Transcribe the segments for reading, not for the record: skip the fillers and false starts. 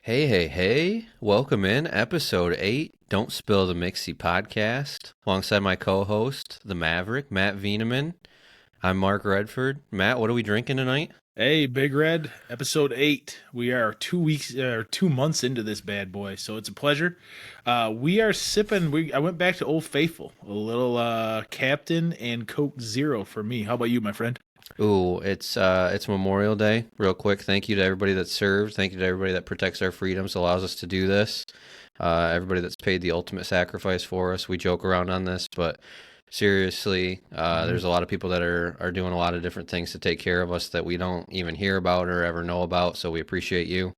Hey, hey, hey. Welcome in episode 8, Don't Spill the Mixie podcast, alongside my co host, the Maverick, Matt Vieneman. I'm Mark Redford. Matt, what are we drinking tonight? Hey, Big Red, episode 8. We are 2 weeks, 2 months into this bad boy, so it's a pleasure. We are sipping. I went back to Old Faithful, a little Captain and Coke Zero for me. How about you, my friend? Ooh, it's Memorial Day. Real quick, thank you to everybody that served. Thank you to everybody that protects our freedoms, allows us to do this. Everybody that's paid the ultimate sacrifice for us. We joke around on this, but seriously, hmm there's a lot of people that are doing a lot of different things to take care of us that we don't even hear about or ever know about. So we appreciate you.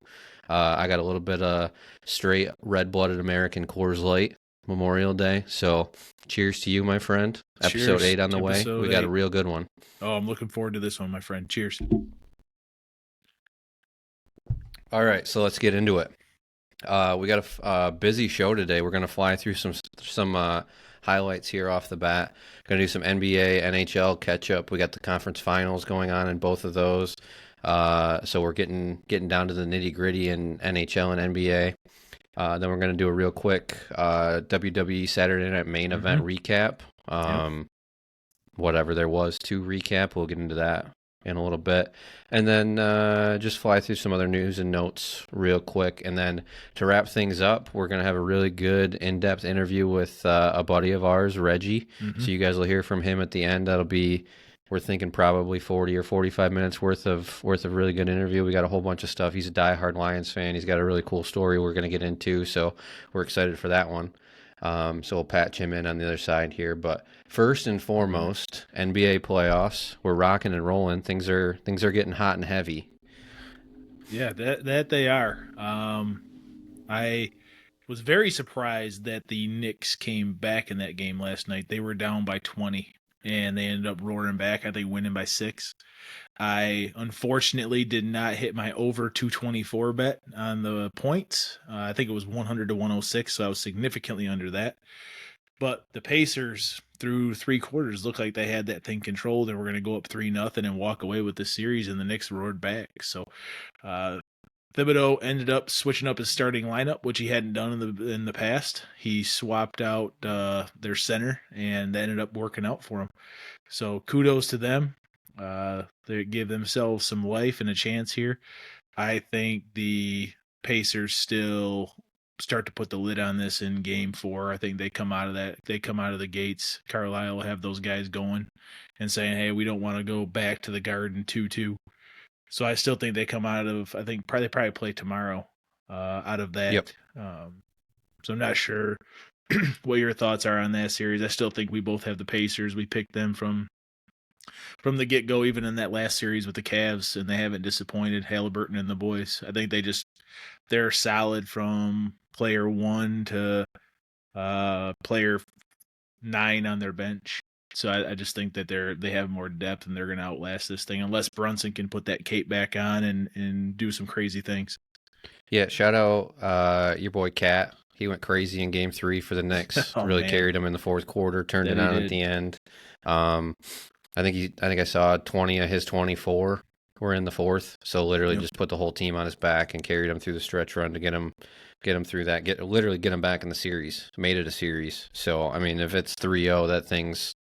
I got a little bit of straight red-blooded American Coors Light Memorial Day. So cheers to you, my friend. Episode Cheers, 8 on the way. We episode got a 8. real good one. Oh, I'm looking forward to this one, my friend. Cheers. All right, so let's get into it. We got a busy show today. We're gonna fly through some highlights here off the bat. Gonna do some NBA, NHL catch up. We got the conference finals going on in both of those. So we're getting down to the nitty gritty in NHL and NBA. Then we're gonna do a real quick WWE Saturday Night Main Event hmm recap. Yep. Whatever there was to recap. We'll get into that in a little bit. And then just fly through some other news and notes real quick. And then to wrap things up, we're going to have a really good in-depth interview with a buddy of ours, Reggie. hmm So you guys will hear from him at the end. That'll be, we're thinking probably 40 or 45 minutes worth of really good interview. We got a whole bunch of stuff. He's a diehard Lions fan. He's got a really cool story we're going to get into. So we're excited for that one. So we'll patch him in on the other side here. But first and All right. foremost, NBA playoffs. We're rocking and rolling. Things are getting hot and heavy. Yeah, that they are. I was very surprised that the Knicks came back in that game last night. They were down by 20 and they ended up roaring back. I think winning by 6. I unfortunately did not hit my over 224 bet on the points. I think it was 100 to 106, so I was significantly under that. But the Pacers, through 3 quarters, looked like they had that thing controlled and were going to go up 3-0 and walk away with the series, and the Knicks roared back. So uh, Thibodeau ended up switching up his starting lineup, which he hadn't done in the past. He swapped out their center, and that ended up working out for him. So kudos to them. They give themselves some life and a chance here. I think the Pacers still start to put the lid on this in game 4. I think they come out of that. They come out of the gates. Carlisle will have those guys going and saying, "Hey, we don't want to go back to the Garden 2-2." So I still think they come out of. I think probably play tomorrow. Out of Yep. that. So I'm not sure what your thoughts are on that series. I still think we both have the Pacers. We picked them from the get go, even in that last series with the Cavs, and they haven't disappointed Halliburton and the boys. I think they're solid from player 1 to player 9 on their bench. So I just think that they have more depth and they're going to outlast this thing unless Brunson can put that cape back on and do some crazy things. Yeah. Shout out your boy Cat. He went crazy in Game 3 for the Knicks. Oh Really man, carried him in the fourth quarter. Turned that it he on at did. the end. Um, I think I saw 20 of his 24 were in the fourth. So literally Yep. just put the whole team on his back and carried him through the stretch run to get him through that. Get him back in the series. Made it a series. So I mean, if it's 3-0, that thing's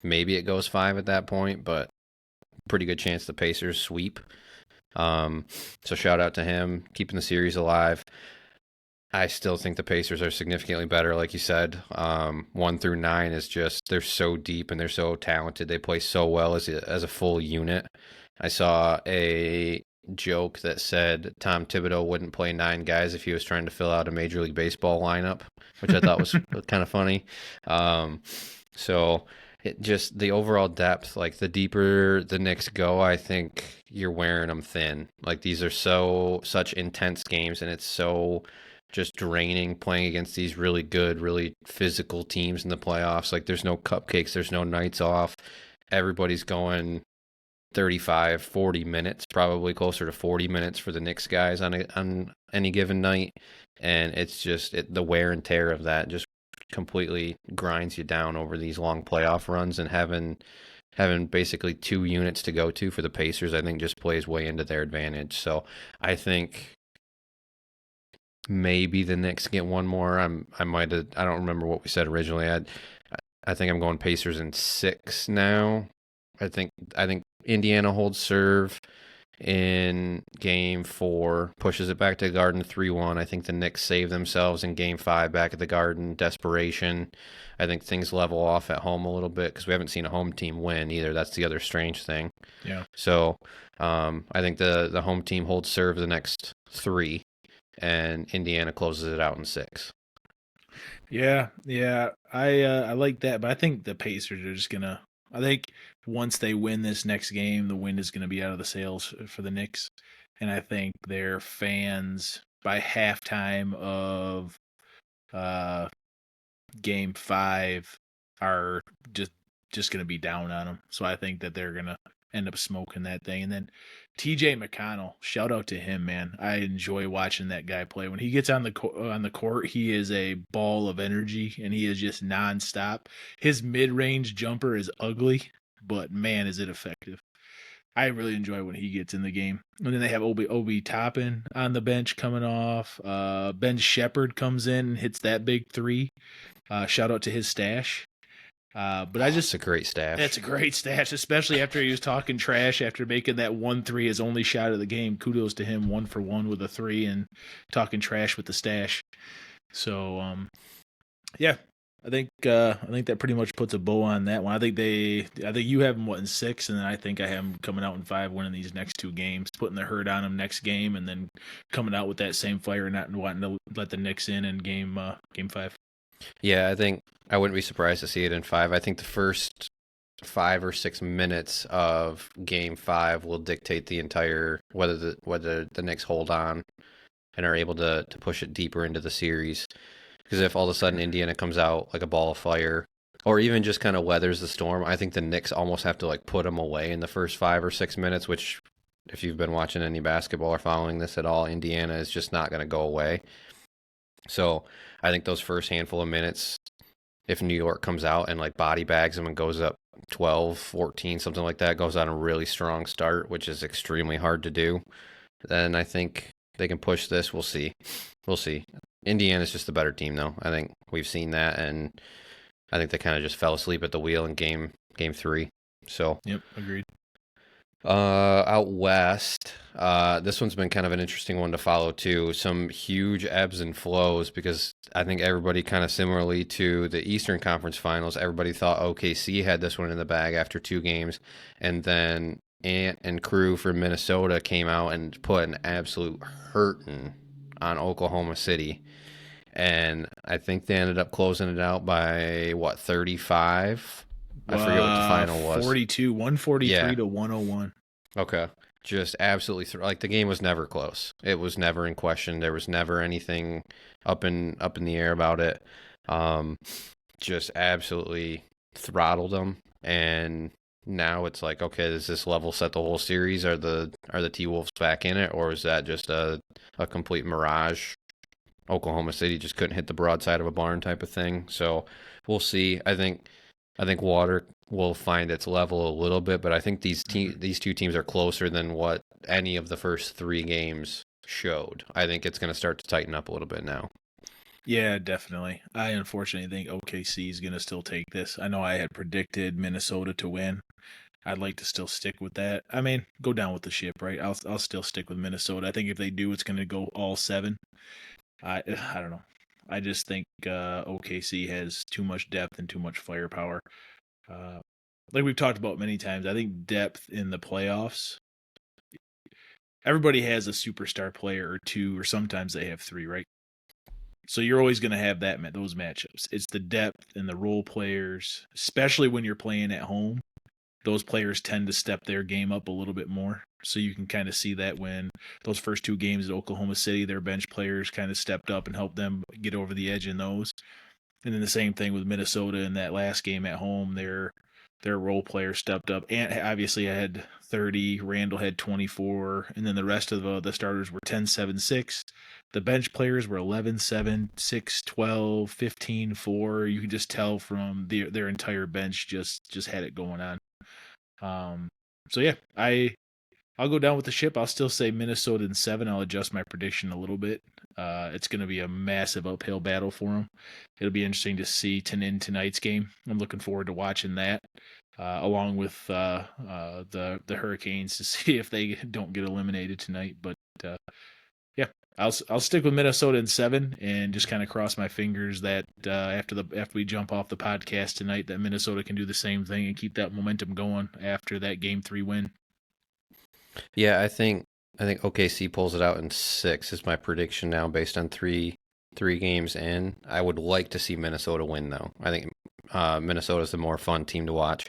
maybe it goes 5 at that point, but pretty good chance the Pacers sweep. Um, so shout out to him keeping the series alive. I still think the Pacers are significantly better, like you said. 1 through 9 is just they're so deep and they're so talented. They play so well as a full unit. I saw a joke that said Tom Thibodeau wouldn't play 9 guys if he was trying to fill out a Major League Baseball lineup, which I thought was kind of funny. Um, so it just the overall depth, like the deeper the Knicks go, I think you're wearing them thin. Like these are such intense games, and it's so just draining playing against these really good, really physical teams in the playoffs. Like there's no cupcakes, there's no nights off. Everybody's going 35, 40 minutes, probably closer to 40 minutes for the Knicks guys on any given night. And it's just the wear and tear of that just completely grinds you down over these long playoff runs, and having basically 2 units to go to for the Pacers, I think just plays way into their advantage. So I think maybe the Knicks get one more. I might have. I don't remember what we said originally. I think I'm going Pacers in 6 now. I think Indiana holds serve in game 4, pushes it back to the Garden 3-1. I think the Knicks save themselves in game 5 back at the Garden, desperation. I think things level off at home a little bit because we haven't seen a home team win either. That's the other strange thing. Yeah. So I think the home team holds serve the next 3, and Indiana closes it out in 6. Yeah, yeah. I like that, but I think the Pacers are just gonna. I think once they win this next game, the wind is gonna be out of the sails for the Knicks, and I think their fans by halftime of uh game 5 are just gonna be down on them. So I think that they're gonna end up smoking that thing. And then TJ McConnell, shout out to him, man. I enjoy watching that guy play. When he gets on the court, he is a ball of energy, and he is just nonstop. His mid-range jumper is ugly, but man, is it effective. I really enjoy when he gets in the game. And then they have Obi Toppin on the bench coming off. Ben Shepherd comes in and hits that big three. Shout out to his stash. But I just It's a great stash. That's a great stash, especially after he was talking trash after making that 1-3 his only shot of the game. Kudos to him, 1-for-1 with a 3 and talking trash with the stash. So yeah, I think that pretty much puts a bow on that one. I think you have them in 6, and then I think I have them coming out in 5, winning these next 2 games, putting the hurt on them next game, and then coming out with that same fire, not wanting to let the Knicks in game 5. Yeah, I think I wouldn't be surprised to see it in 5. I think the first 5 or 6 minutes of game 5 will dictate the entire whether the Knicks hold on and are able to push it deeper into the series. Because if all of a sudden Indiana comes out like a ball of fire, or even just kind of weathers the storm, I think the Knicks almost have to like put them away in the first 5 or 6 minutes. Which, if you've been watching any basketball or following this at all, Indiana is just not going to go away. So I think those first handful of minutes, if New York comes out and like body bags them and goes up 12, 14, something like that, goes on a really strong start, which is extremely hard to do, then I think they can push this. We'll see. We'll see. Indiana's just the better team, though. I think we've seen that, and I think they kind of just fell asleep at the wheel in game 3. So, Yep, agreed. out west, this one's been kind of an interesting one to follow too. Some huge ebbs and flows because I think everybody kind of similarly to the Eastern Conference Finals, everybody thought OKC had this one in the bag after 2 games, and then Ant and crew from Minnesota came out and put an absolute hurting on Oklahoma City. And I think they ended up closing it out by 35? I forget what the final was. 143 to 101. Okay. Just absolutely like the game was never close. It was never in question. There was never anything up in the air about it. Just absolutely throttled them, and now it's like, okay, does this level set the whole series? Are the T-Wolves back in it, or is that just a complete mirage? Oklahoma City just couldn't hit the broadside of a barn type of thing. So we'll see. I think water will find its level a little bit, but I think these 2 teams are closer than what any of the first 3 games showed. I think it's going to start to tighten up a little bit now. Yeah, definitely. I unfortunately think OKC is going to still take this. I know I had predicted Minnesota to win. I'd like to still stick with that. I mean, go down with the ship, right? I'll still stick with Minnesota. I think if they do, it's going to go all 7. I don't know. I just think OKC has too much depth and too much firepower. Like we've talked about many times, I think depth in the playoffs. Everybody has a superstar player or 2, or sometimes they have 3, right? So you're always going to have those matchups. It's the depth and the role players, especially when you're playing at home. Those players tend to step their game up a little bit more. So you can kind of see that when those first 2 games at Oklahoma City, their bench players kind of stepped up and helped them get over the edge in those. And then the same thing with Minnesota in that last game at home. Their role players stepped up. Ant obviously had 30, Randall had 24, and then the rest of the starters were 10, 7, 6. The bench players were 11, 7, 6, 12, 15, 4. You can just tell from their entire bench just had it going on. So yeah, I I'll go down with the ship. I'll still say Minnesota in 7. I'll adjust my prediction a little bit. It's going to be a massive uphill battle for them. It'll be interesting to see tonight's game. I'm looking forward to watching that, along with the Hurricanes to see if they don't get eliminated tonight. But yeah, I'll stick with Minnesota in 7 and just kind of cross my fingers that after we jump off the podcast tonight, that Minnesota can do the same thing and keep that momentum going after that Game 3 win. Yeah, I think OKC pulls it out in 6 is my prediction now based on three games in. I would like to see Minnesota win though. I think Minnesota's the more fun team to watch.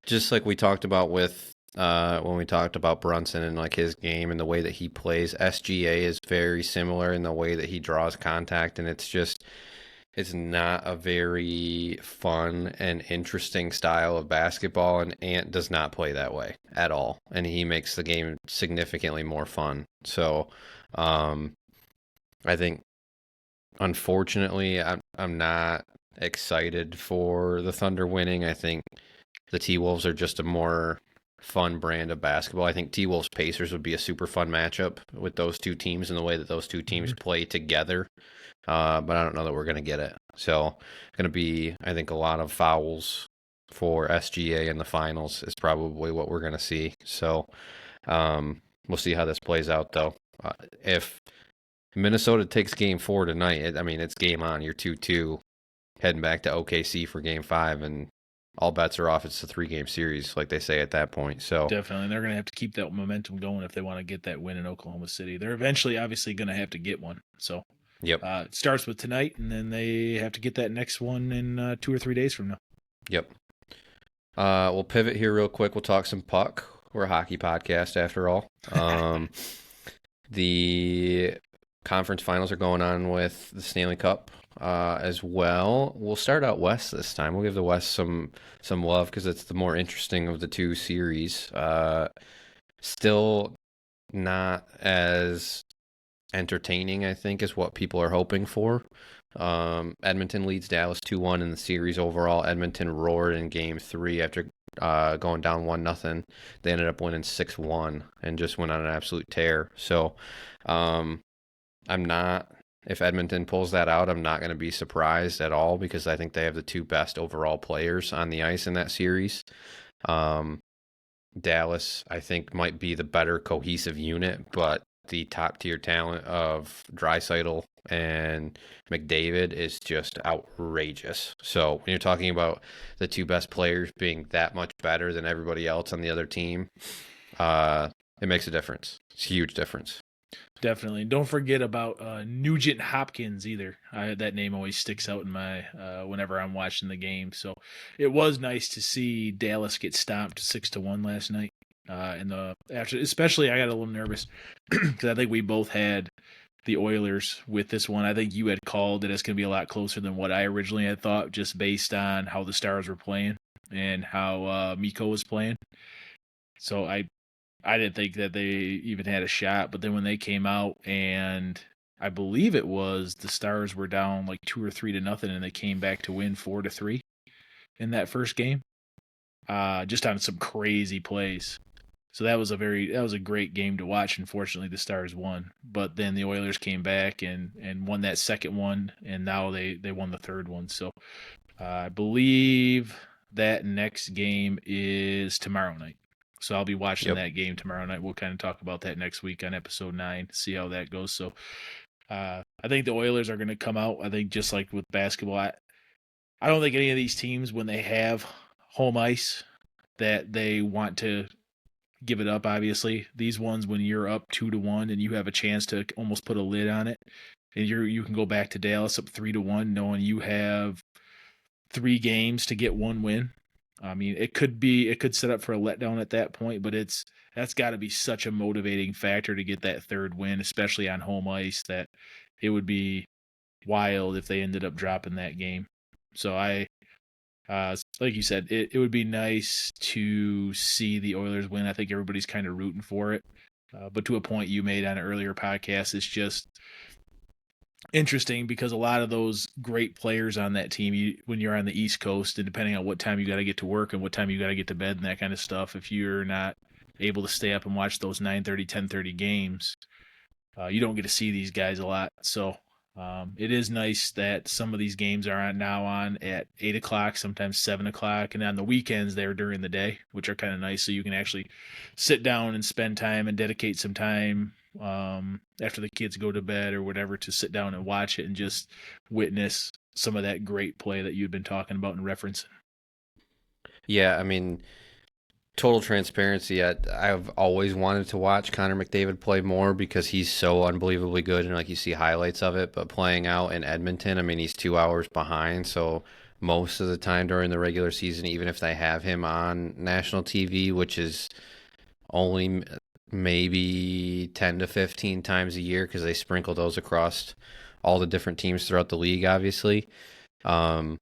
Just like we talked about with when we talked about Brunson and like his game and the way that he plays, SGA is very similar in the way that he draws contact, and it's not a very fun and interesting style of basketball, and Ant does not play that way at all, and he makes the game significantly more fun. So I think, unfortunately, I'm not excited for the Thunder winning. I think the T-Wolves are just a more fun brand of basketball. I think T-Wolves Pacers would be a super fun matchup with those two teams and the way that those two teams play together. But I don't know that we're going to get it. So going to be, I think, a lot of fouls for SGA in the finals is probably what we're going to see. So we'll see how this plays out, though. If Minnesota takes Game 4 tonight, it's game on. You're 2-2 heading back to OKC for Game 5, and all bets are off. It's a 3-game series, like they say at that point. So definitely, they're going to have to keep that momentum going if they want to get that win in Oklahoma City. They're eventually, obviously, going to have to get one. So yep. It starts with tonight, and then they have to get that next one in 2 or 3 days from now. Yep. We'll pivot here real quick. We'll talk some puck. We're a hockey podcast after all. The conference finals are going on with the Stanley Cup as well. We'll start out West this time. We'll give the West some love because it's the more interesting of the two series. Still not as entertaining, I think, is what people are hoping for. Edmonton leads Dallas 2-1 in the series overall. Edmonton roared in Game 3 after going down 1-0. They ended up winning 6-1 and just went on an absolute tear. So if Edmonton pulls that out, I'm not going to be surprised at all because I think they have the two best overall players on the ice in that series. Dallas, I think, might be the better cohesive unit, but the top tier talent of Draisaitl and McDavid is just outrageous. So when you're talking about the two best players being that much better than everybody else on the other team, it makes a difference. It's a huge difference. Definitely. Don't forget about Nugent Hopkins either. That name always sticks out in my whenever I'm watching the game. So it was nice to see Dallas get stomped 6-1 last night. Especially I got a little nervous because I think we both had the Oilers with this one. I think you had called that it's going to be a lot closer than what I originally had thought, just based on how the Stars were playing and how Mikko was playing. So I didn't think that they even had a shot. But then when they came out, and I believe it was the Stars were down like 2 or 3-0, and they came back to win 4-3 in that first game, just on some crazy plays. So that was a great game to watch. Unfortunately, the Stars won, but then the Oilers came back and won that second one, and now they won the third one. So I believe that next game is tomorrow night. So I'll be watching that game tomorrow night. We'll kind of talk about that next week on episode 9, see how that goes. So I think the Oilers are going to come out. I think just like with basketball, I don't think any of these teams, when they have home ice, that they want to give it up. Obviously, these ones, when you're up 2-1 and you have a chance to almost put a lid on it, and you can go back to Dallas up 3-1, knowing you have 3 games to get 1 win. I mean, it could set up for a letdown at that point, but that's got to be such a motivating factor to get that third win, especially on home ice, that it would be wild if they ended up dropping that game. So like you said, it would be nice to see the Oilers win. I think everybody's kind of rooting for it. But to a point you made on an earlier podcast, it's just interesting because a lot of those great players on that team, when you're on the East Coast, and depending on what time you got to get to work and what time you got to get to bed and that kind of stuff, if you're not able to stay up and watch those 9:30, 10:30 games. You don't get to see these guys a lot, so it is nice that some of these games are now on at 8 o'clock, sometimes 7 o'clock, and on the weekends they're during the day, which are kind of nice. So you can actually sit down and spend time and dedicate some time after the kids go to bed or whatever to sit down and watch it and just witness some of that great play that you've been talking about and referencing. Yeah, I mean, total transparency, I've always wanted to watch Connor McDavid play more because he's so unbelievably good, and like you see highlights of it. But playing out in Edmonton, I mean, he's 2 hours behind, so most of the time during the regular season, even if they have him on national TV, which is only maybe 10 to 15 times a year because they sprinkle those across all the different teams throughout the league, obviously. Um,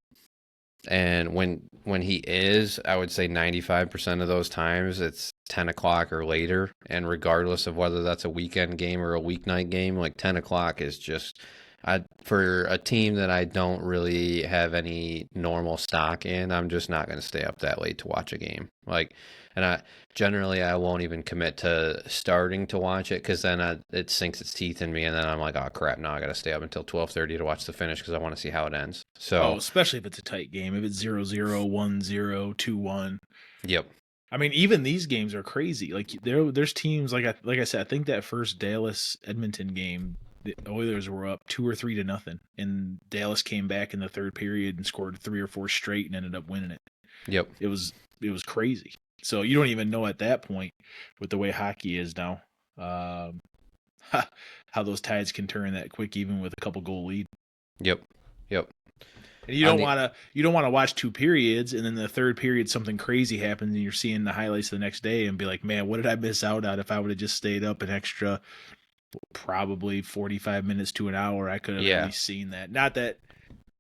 and when he is, I would say 95% of those times it's 10 o'clock or later. And regardless of whether that's a weekend game or a weeknight game, like 10 o'clock is just, for a team that I don't really have any normal stock in, I'm just not going to stay up that late to watch a game. Like, and I won't even commit to starting to watch it because then it sinks its teeth in me, and then I'm like, oh crap, now I got to stay up until 12:30 to watch the finish because I want to see how it ends. Oh, So, especially if it's a tight game, if it's 0-0, 1-0, 2-1. yep, I mean, even these games are crazy. Like there's teams like I said. I think that first Dallas Edmonton game, the Oilers were up 2 or 3 to nothing, and Dallas came back in the third period and scored 3 or 4 straight and ended up winning it. yep. It was crazy. So you don't even know at that point, with the way hockey is now, um, how those tides can turn that quick, even with a couple goal lead. Yep. Yep. And On the you don't want to watch 2 periods and then the third period something crazy happens and you're seeing the highlights the next day and be like, man, what did I miss out on if I would have just stayed up an extra probably 45 minutes to an hour? I could have at Yeah. least seen that. Not that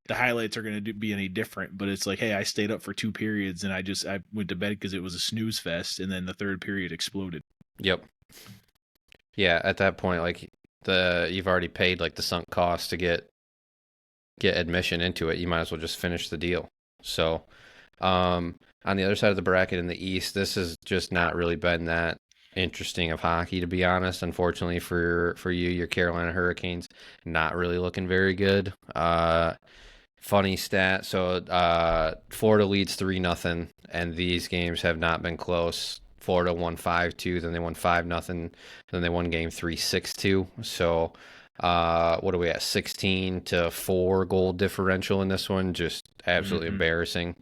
the highlights are going to be any different, but it's like, hey, I stayed up for 2 periods and I went to bed because it was a snooze fest, and then the third period exploded. Yep. Yeah, at that point, like you've already paid like the sunk cost to get admission into it. You might as well just finish the deal. So, on the other side of the bracket in the East, this has just not really been that interesting of hockey, to be honest. Unfortunately for you, your Carolina Hurricanes not really looking very good. Funny stat. So, Florida leads 3-0, and these games have not been close. Florida won 5-2, then they won 5-0, then they won game 3 6-2. So, what are we at? 16-4 goal differential in this one. Just absolutely embarrassing.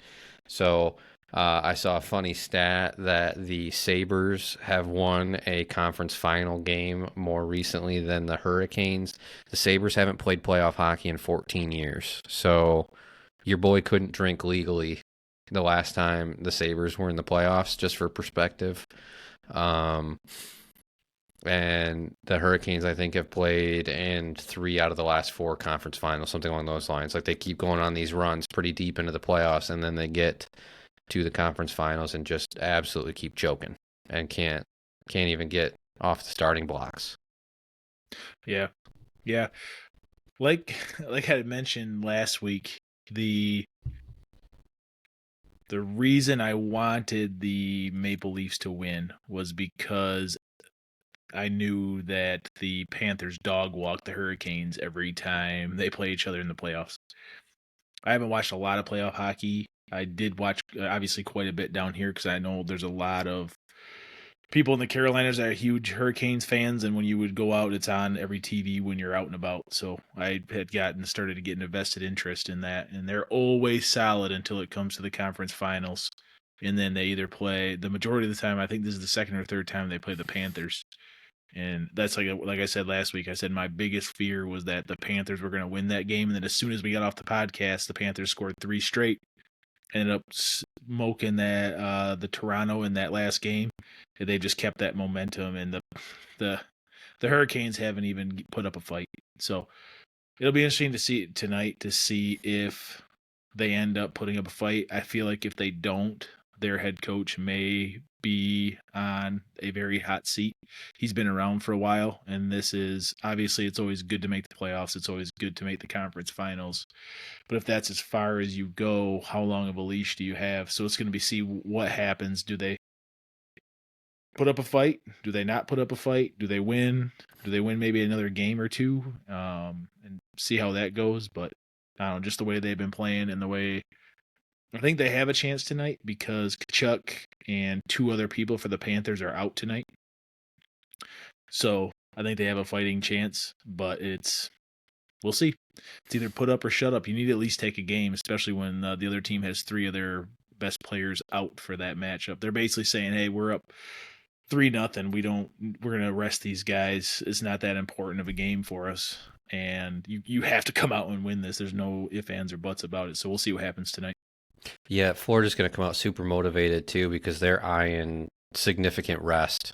So, I saw a funny stat that the Sabres have won a conference final game more recently than the Hurricanes. The Sabres haven't played playoff hockey in 14 years. So your boy couldn't drink legally the last time the Sabres were in the playoffs, just for perspective. And the Hurricanes, I think, have played in 3 out of the last 4 conference finals, something along those lines. Like, they keep going on these runs pretty deep into the playoffs, and then they get to the conference finals and just absolutely keep choking and can't even get off the starting blocks. Yeah. Yeah. Like like I mentioned last week, the reason I wanted the Maple Leafs to win was because I knew that the Panthers dog walk the Hurricanes every time they play each other in the playoffs. I haven't watched a lot of playoff hockey. I did watch obviously quite a bit down here because I know there's a lot of people in the Carolinas that are huge Hurricanes fans, and when you would go out, it's on every TV when you're out and about. So I had started to get an invested interest in that, and they're always solid until it comes to the conference finals, and then they either play the majority of the time. I think this is the second or third time they play the Panthers, and that's like I said last week. I said my biggest fear was that the Panthers were going to win that game, and then as soon as we got off the podcast, the Panthers scored 3 straight, ended up smoking that the Toronto in that last game. They just kept that momentum, and the Hurricanes haven't even put up a fight. So it'll be interesting to see tonight to see if they end up putting up a fight. I feel like if they don't, their head coach may be on a very hot seat. He's been around for a while, and this is obviously it's always good to make the playoffs. It's always good to make the conference finals. But if that's as far as you go, how long of a leash do you have? So it's going to be see what happens. Do they put up a fight? Do they not put up a fight? Do they win? Do they win maybe another game or two? And see how that goes. But I don't know, just the way they've been playing and the way I think they have a chance tonight because Kachuk and two other people for the Panthers are out tonight. So I think they have a fighting chance, but we'll see. It's either put up or shut up. You need to at least take a game, especially when the other team has three of their best players out for that matchup. They're basically saying, "Hey, we're up 3-0. We're gonna rest these guys. It's not that important of a game for us, and you have to come out and win this. There's no ifs, ands, or buts about it. So we'll see what happens tonight." Yeah, Florida's going to come out super motivated too because they're eyeing significant rest.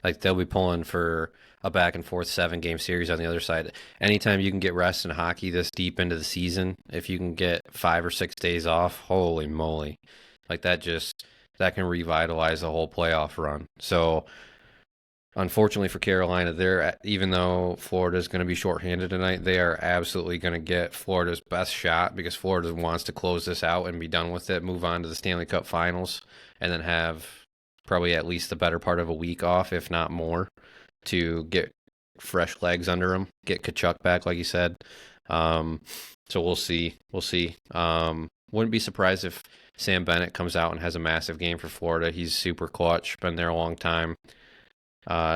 Like they'll be pulling for a back and forth 7-game series on the other side. Anytime you can get rest in hockey this deep into the season, if you can get 5 or 6 days off, holy moly. Like that can revitalize the whole playoff run. So unfortunately for Carolina, even though Florida's going to be shorthanded tonight, they are absolutely going to get Florida's best shot because Florida wants to close this out and be done with it, move on to the Stanley Cup Finals, and then have probably at least the better part of a week off, if not more, to get fresh legs under them, get Kachuk back, like you said. So we'll see. Wouldn't be surprised if Sam Bennett comes out and has a massive game for Florida. He's super clutch, been there a long time.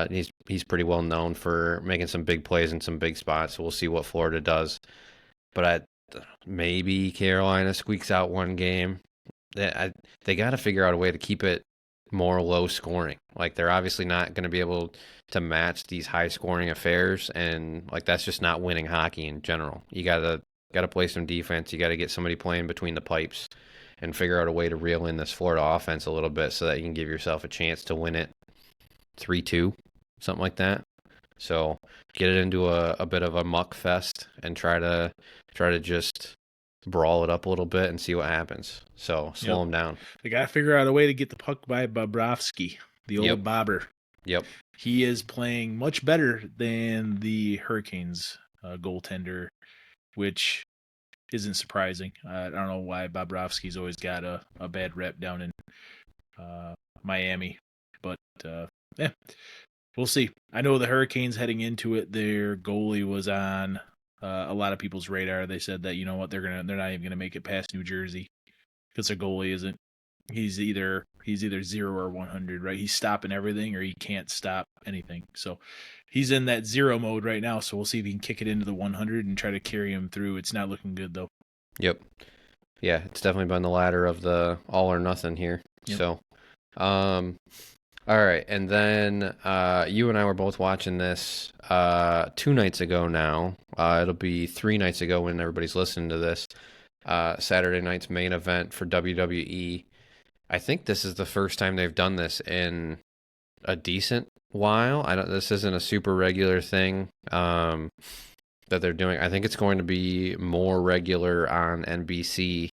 He's pretty well known for making some big plays in some big spots. So we'll see what Florida does. But maybe Carolina squeaks out one game. They got to figure out a way to keep it more low scoring. Like they're obviously not going to be able to match these high scoring affairs, and like that's just not winning hockey in general. You gotta play some defense. You got to get somebody playing between the pipes and figure out a way to reel in this Florida offense a little bit so that you can give yourself a chance to win it 3-2, something like that. So get it into a bit of a muck fest and try to just brawl it up a little bit and see what happens. So slow them down. They got to figure out a way to get the puck by Bobrovsky, the old bobber. Yep. He is playing much better than the Hurricanes goaltender, which isn't surprising. I don't know why Bobrovsky's always got a bad rep down in Miami, but yeah, we'll see. I know the Hurricanes heading into it, their goalie was on a lot of people's radar. They said that, you know what, they're not even gonna make it past New Jersey because their goalie isn't. He's either 0 or 100, right? He's stopping everything or he can't stop anything. So he's in that 0 mode right now. So we'll see if he can kick it into the 100 and try to carry him through. It's not looking good though. Yep. Yeah, it's definitely been the ladder of the all or nothing here. Yep. So, all right, and then you and I were both watching this 2 nights ago now. It'll be 3 nights ago when everybody's listening to this. Saturday night's main event for WWE. I think this is the first time they've done this in a decent while. This isn't a super regular thing that they're doing. I think it's going to be more regular on NBC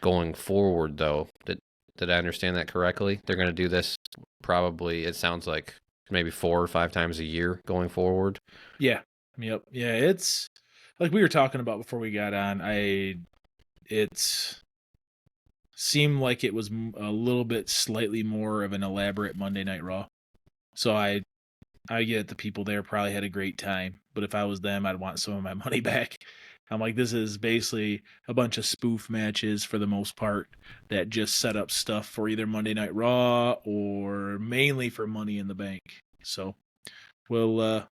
going forward, though. Did I understand that correctly? They're going to do this probably, it sounds like, maybe 4 or 5 times a year going forward. Yeah. Yep. Yeah, it's like we were talking about before we got on. It seemed like it was a little bit slightly more of an elaborate Monday Night Raw. So I get the people there probably had a great time, but if I was them, I'd want some of my money back. I'm like, this is basically a bunch of spoof matches for the most part that just set up stuff for either Monday Night Raw or mainly for Money in the Bank. So we'll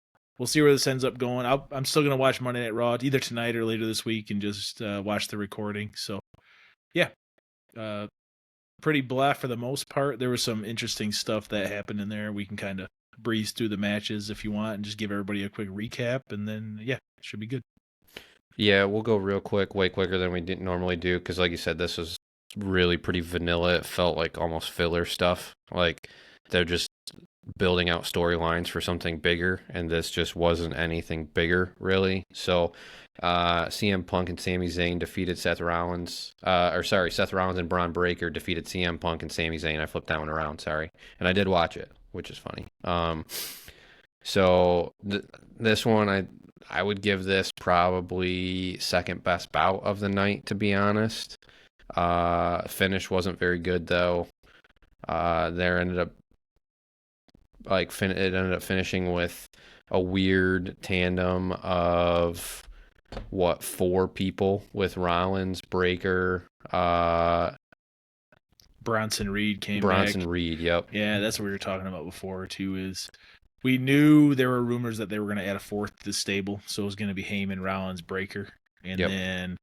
see where this ends up going. I'm still going to watch Monday Night Raw either tonight or later this week and just watch the recording. So, yeah, pretty blah for the most part. There was some interesting stuff that happened in there. We can kind of breeze through the matches if you want and just give everybody a quick recap. And then, yeah, it should be good. Yeah, we'll go real quick, way quicker than we normally do. Because like you said, this was really pretty vanilla. It felt like almost filler stuff. Like they're just building out storylines for something bigger, and this just wasn't anything bigger, really. So CM Punk and Sami Zayn defeated Seth Rollins. Seth Rollins and Braun Breaker defeated CM Punk and Sami Zayn. I flipped that one around, sorry. And I did watch it, which is funny. So this one, I would give this probably second best bout of the night, to be honest. Finish wasn't very good, though. There ended up like it ended up finishing with a weird tandem of what, 4 people with Rollins, Breaker, Bronson Reed came back. Bronson Reed. Yep. Yeah, that's what we were talking about before too. Is we knew there were rumors that they were going to add a 4th to the stable, so it was going to be Heyman, Rollins, Breaker, and Yep. then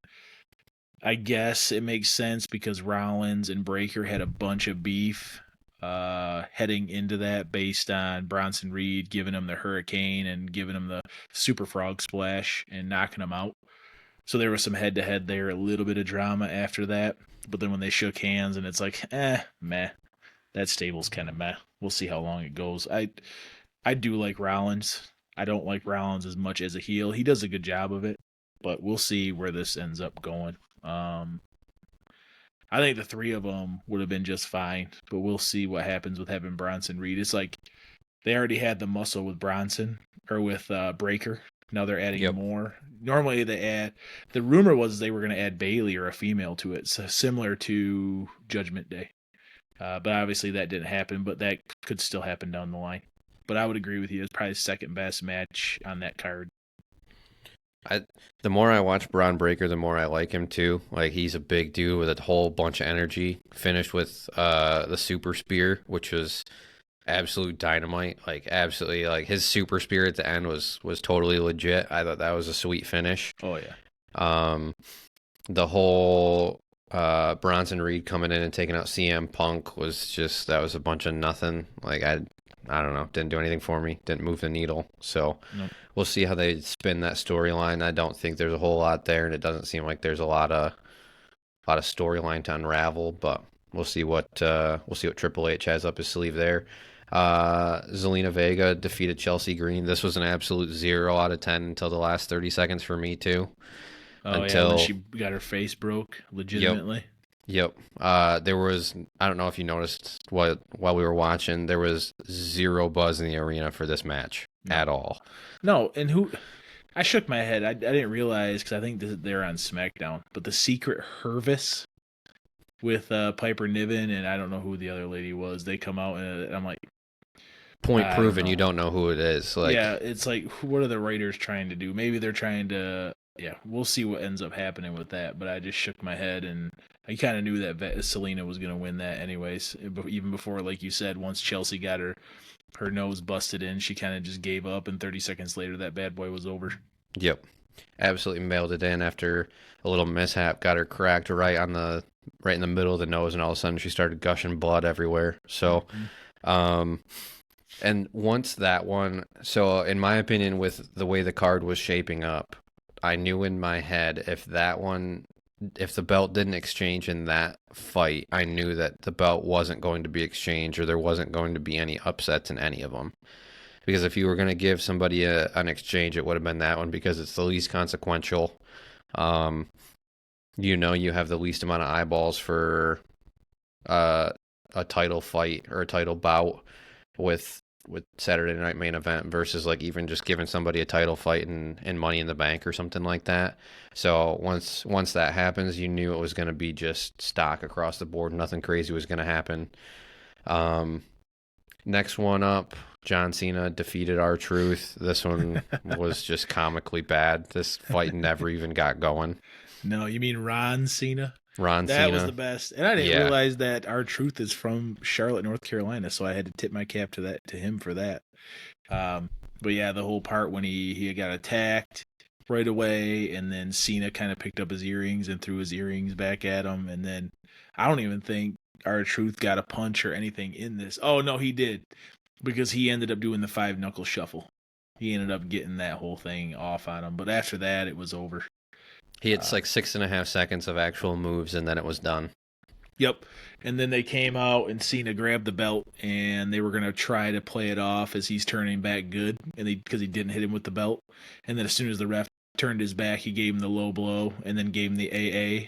I guess it makes sense because Rollins and Breaker had a bunch of beef heading into that based on Bronson Reed giving him the Hurricane and giving him the Super Frog Splash and knocking him out. So there was some head to head there, a little bit of drama after that. But then when they shook hands and it's like, meh. That stable's kind of meh. We'll see how long it goes. I do like Rollins. I don't like Rollins as much as a heel. He does a good job of it, but we'll see where this ends up going. I think the 3 of them would have been just fine, but we'll see what happens with having Bronson Reed. It's like they already had the muscle with Bronson or with Breaker. Now they're adding more. Normally they add. The rumor was they were going to add Bailey or a female to it, so similar to Judgment Day. But obviously that didn't happen. But that could still happen down the line. But I would agree with you. It's probably the second best match on that card. The more I watch Braun Breaker, the more I like him too. Like, he's a big dude with a whole bunch of energy. Finished with the super spear, which was absolute dynamite. Like, absolutely, like his super spear at the end was totally legit. I thought that was a sweet finish. Oh yeah. The whole Bronson Reed coming in and taking out CM Punk was just, that was a bunch of nothing. Like, I don't know, didn't do anything for me, didn't move the needle. So Nope. We'll see how they spin that storyline. I don't think there's a whole lot there, and it doesn't seem like there's a lot of storyline to unravel. But we'll see what Triple H has up his sleeve there. Zelina Vega defeated Chelsea Green. This was an absolute 0 out of 10 until the last 30 seconds for me too. Oh yeah, when she got her face broke legitimately. Yep. There was, I don't know if you noticed while we were watching, there was 0 buzz in the arena for this match at all. No, and I shook my head. I didn't realize, because I think they're on SmackDown, but the Secret Hervis with Piper Niven and I don't know who the other lady was. They come out and I'm like, point proven. You don't know who it is. Like, yeah, it's like, what are the writers trying to do? Maybe they're trying to. Yeah, we'll see what ends up happening with that. But I just shook my head, and I kind of knew that Selena was going to win that anyways. Even before, like you said, once Chelsea got her nose busted in, she kind of just gave up, and 30 seconds later, that bad boy was over. Yep, absolutely mailed it in after a little mishap. Got her cracked right in the middle of the nose, and all of a sudden she started gushing blood everywhere. So, and once that one, so in my opinion, with the way the card was shaping up, I knew in my head if the belt didn't exchange in that fight, I knew that the belt wasn't going to be exchanged, or there wasn't going to be any upsets in any of them. Because if you were going to give somebody an exchange, it would have been that one, because it's the least consequential. You have the least amount of eyeballs for a title fight or a title bout with Saturday Night Main Event versus like even just giving somebody a title fight in Money in the Bank or something like that. So once that happens, you knew it was going to be just stock across the board. Nothing crazy was going to happen. Next one up, John Cena defeated R-Truth. This one was just comically bad. This fight never even got going. No, you mean Ron Cena? Cena. That was the best. And I didn't realize that R-Truth is from Charlotte, North Carolina, so I had to tip my cap to him for that. But yeah, the whole part when he got attacked right away, and then Cena kind of picked up his earrings and threw his earrings back at him, and then I don't even think R-Truth got a punch or anything in this. Oh no, he did, because he ended up doing the 5-knuckle shuffle. He ended up getting that whole thing off on him, but after that, it was over. He had like 6.5 seconds of actual moves, and then it was done. Yep. And then they came out, and Cena grabbed the belt, and they were going to try to play it off as he's turning back good, and because he didn't hit him with the belt. And then as soon as the ref turned his back, he gave him the low blow, and then gave him the AA,